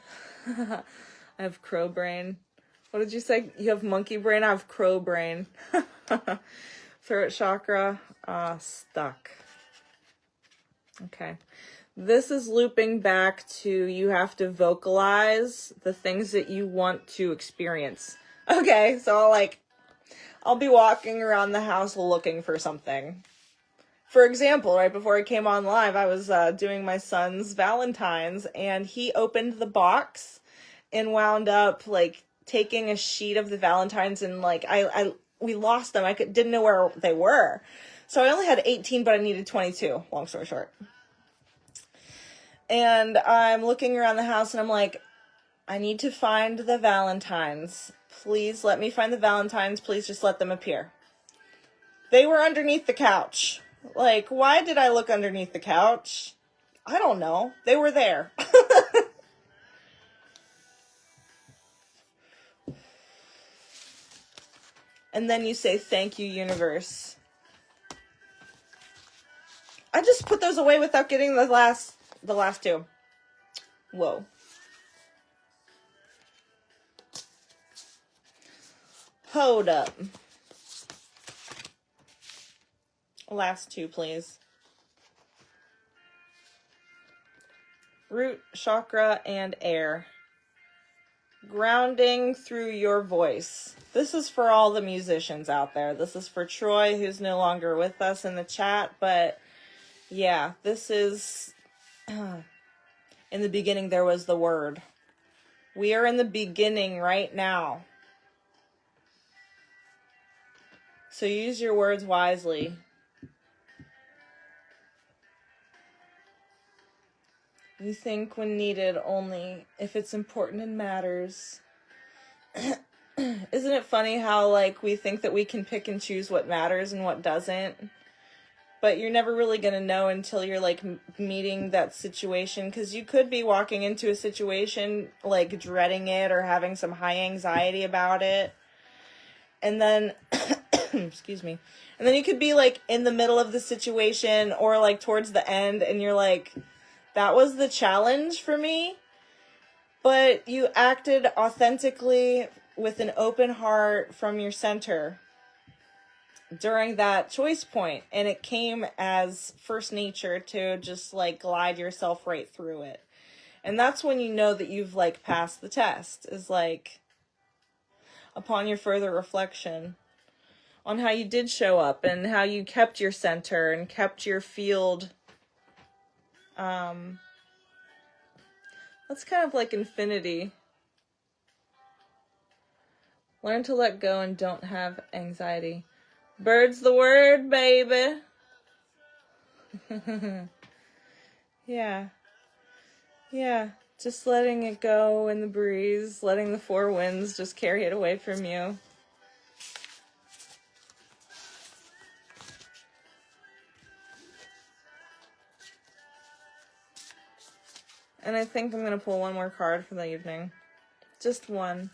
I have crow brain. What did you say? You have monkey brain? I have crow brain. Throat chakra, stuck. Okay. This is looping back to you have to vocalize the things that you want to experience. Okay, so I'll be walking around the house looking for something. For example, right before I came on live, I was doing my son's Valentine's, and he opened the box and wound up like taking a sheet of the Valentines, and like we lost them. Didn't know where they were, so I only had 18, but I needed 22. Long story short, and I'm looking around the house, and I'm like, I need to find the Valentines. Please let me find the Valentines. Please just let them appear. They were underneath the couch. Like, why did I look underneath the couch? I don't know. They were there. And then you say, thank you, universe. I just put those away without getting the last two. Whoa. Hold up. Last two, please. Root, chakra, and air. Grounding through your voice. This is for all the musicians out there. This is for Troy, who's no longer with us in the chat, but yeah, this is... in the beginning, there was the word. We are in the beginning right now. So use your words wisely. You think when needed only if it's important and matters. Isn't it funny how, like, we think that we can pick and choose what matters and what doesn't? But you're never really going to know until you're, like, meeting that situation. Because you could be walking into a situation, like, dreading it or having some high anxiety about it. And then, excuse me. And then you could be, like, in the middle of the situation or, like, towards the end. And you're like, that was the challenge for me. But you acted authentically with an open heart from your center. during that choice point, and it came as first nature to just like glide yourself right through it. And that's when you know that you've like passed the test, is like upon your further reflection on how you did show up and how you kept your center and kept your field. That's kind of like infinity. Learn to let go and don't have anxiety. Bird's the word, baby. Yeah. Yeah. Just letting it go in the breeze, letting the four winds just carry it away from you. And I think I'm going to pull one more card for the evening. Just one.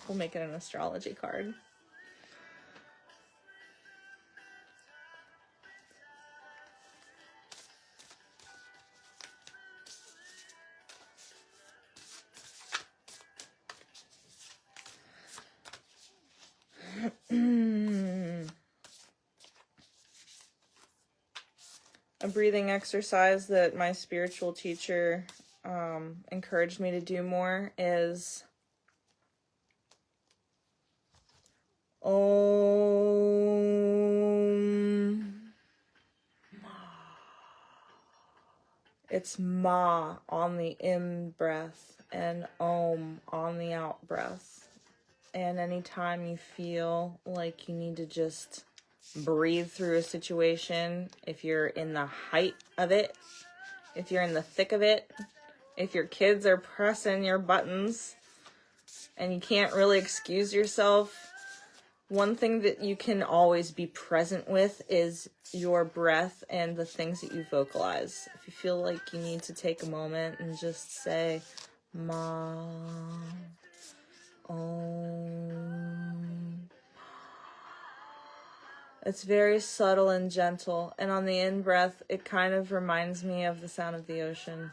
We'll make it an astrology card. A breathing exercise that my spiritual teacher encouraged me to do more is Om. It's Ma on the in breath and Om on the out breath. And anytime you feel like you need to just breathe through a situation, if you're in the height of it, if you're in the thick of it, if your kids are pressing your buttons and you can't really excuse yourself, one thing that you can always be present with is your breath and the things that you vocalize. If you feel like you need to take a moment and just say, Ma, Om. It's very subtle and gentle. And on the in-breath, it kind of reminds me of the sound of the ocean.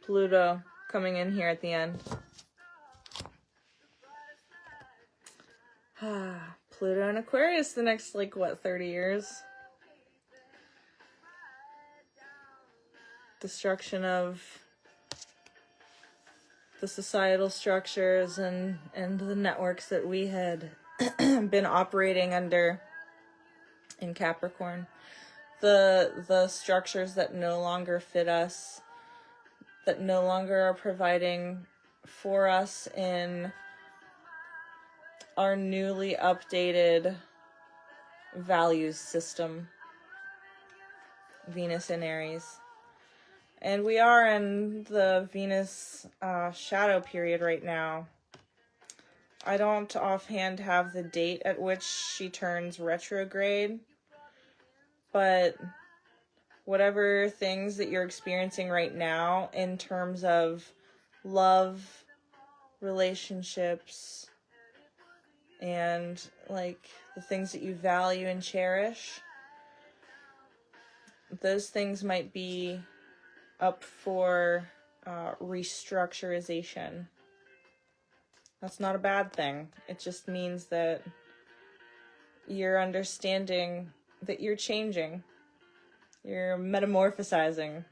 Pluto coming in here at the end. Pluto and Aquarius the next, 30 years? Destruction of the societal structures and the networks that we had been operating under in Capricorn. The structures that no longer fit us, that no longer are providing for us in our newly updated values system. Venus in Aries. And we are in the Venus shadow period right now. I don't offhand have the date at which she turns retrograde, but whatever things that you're experiencing right now in terms of love, relationships, and the things that you value and cherish, those things might be up for restructurization. That's not a bad thing. It just means that you're understanding that you're changing. You're metamorphosizing.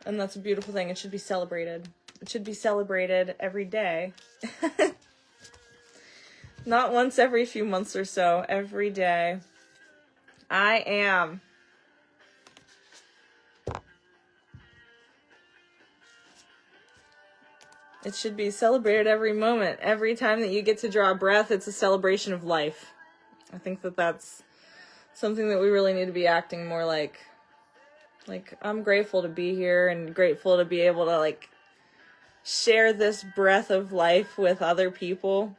And that's a beautiful thing. It should be celebrated. It should be celebrated every day. Not once every few months or so. Every day. I am. It should be celebrated every moment. Every time that you get to draw a breath, it's a celebration of life. I think that that's something that we really need to be acting more like. I'm grateful to be here and grateful to be able to, share this breath of life with other people.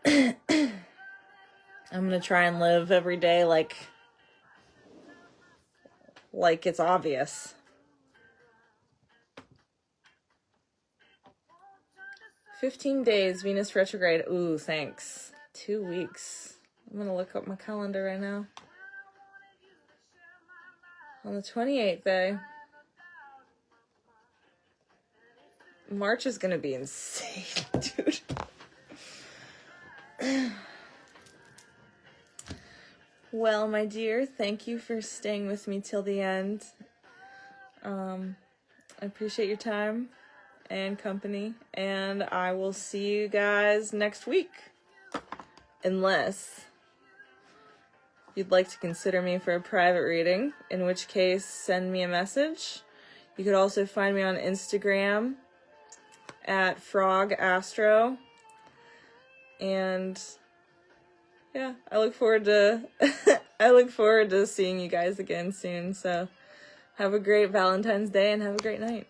I'm gonna try and live every day like it's obvious. 15 days, Venus retrograde. Ooh, thanks. 2 weeks. I'm gonna look up my calendar right now. On the 28th, eh? March is gonna be insane, dude. Well, my dear, thank you for staying with me till the end. I appreciate your time and company, and I will see you guys next week. Unless you'd like to consider me for a private reading, in which case send me a message. You could also find me on Instagram at frogastro. And yeah, I look forward to seeing you guys again soon. So have a great Valentine's Day and have a great night.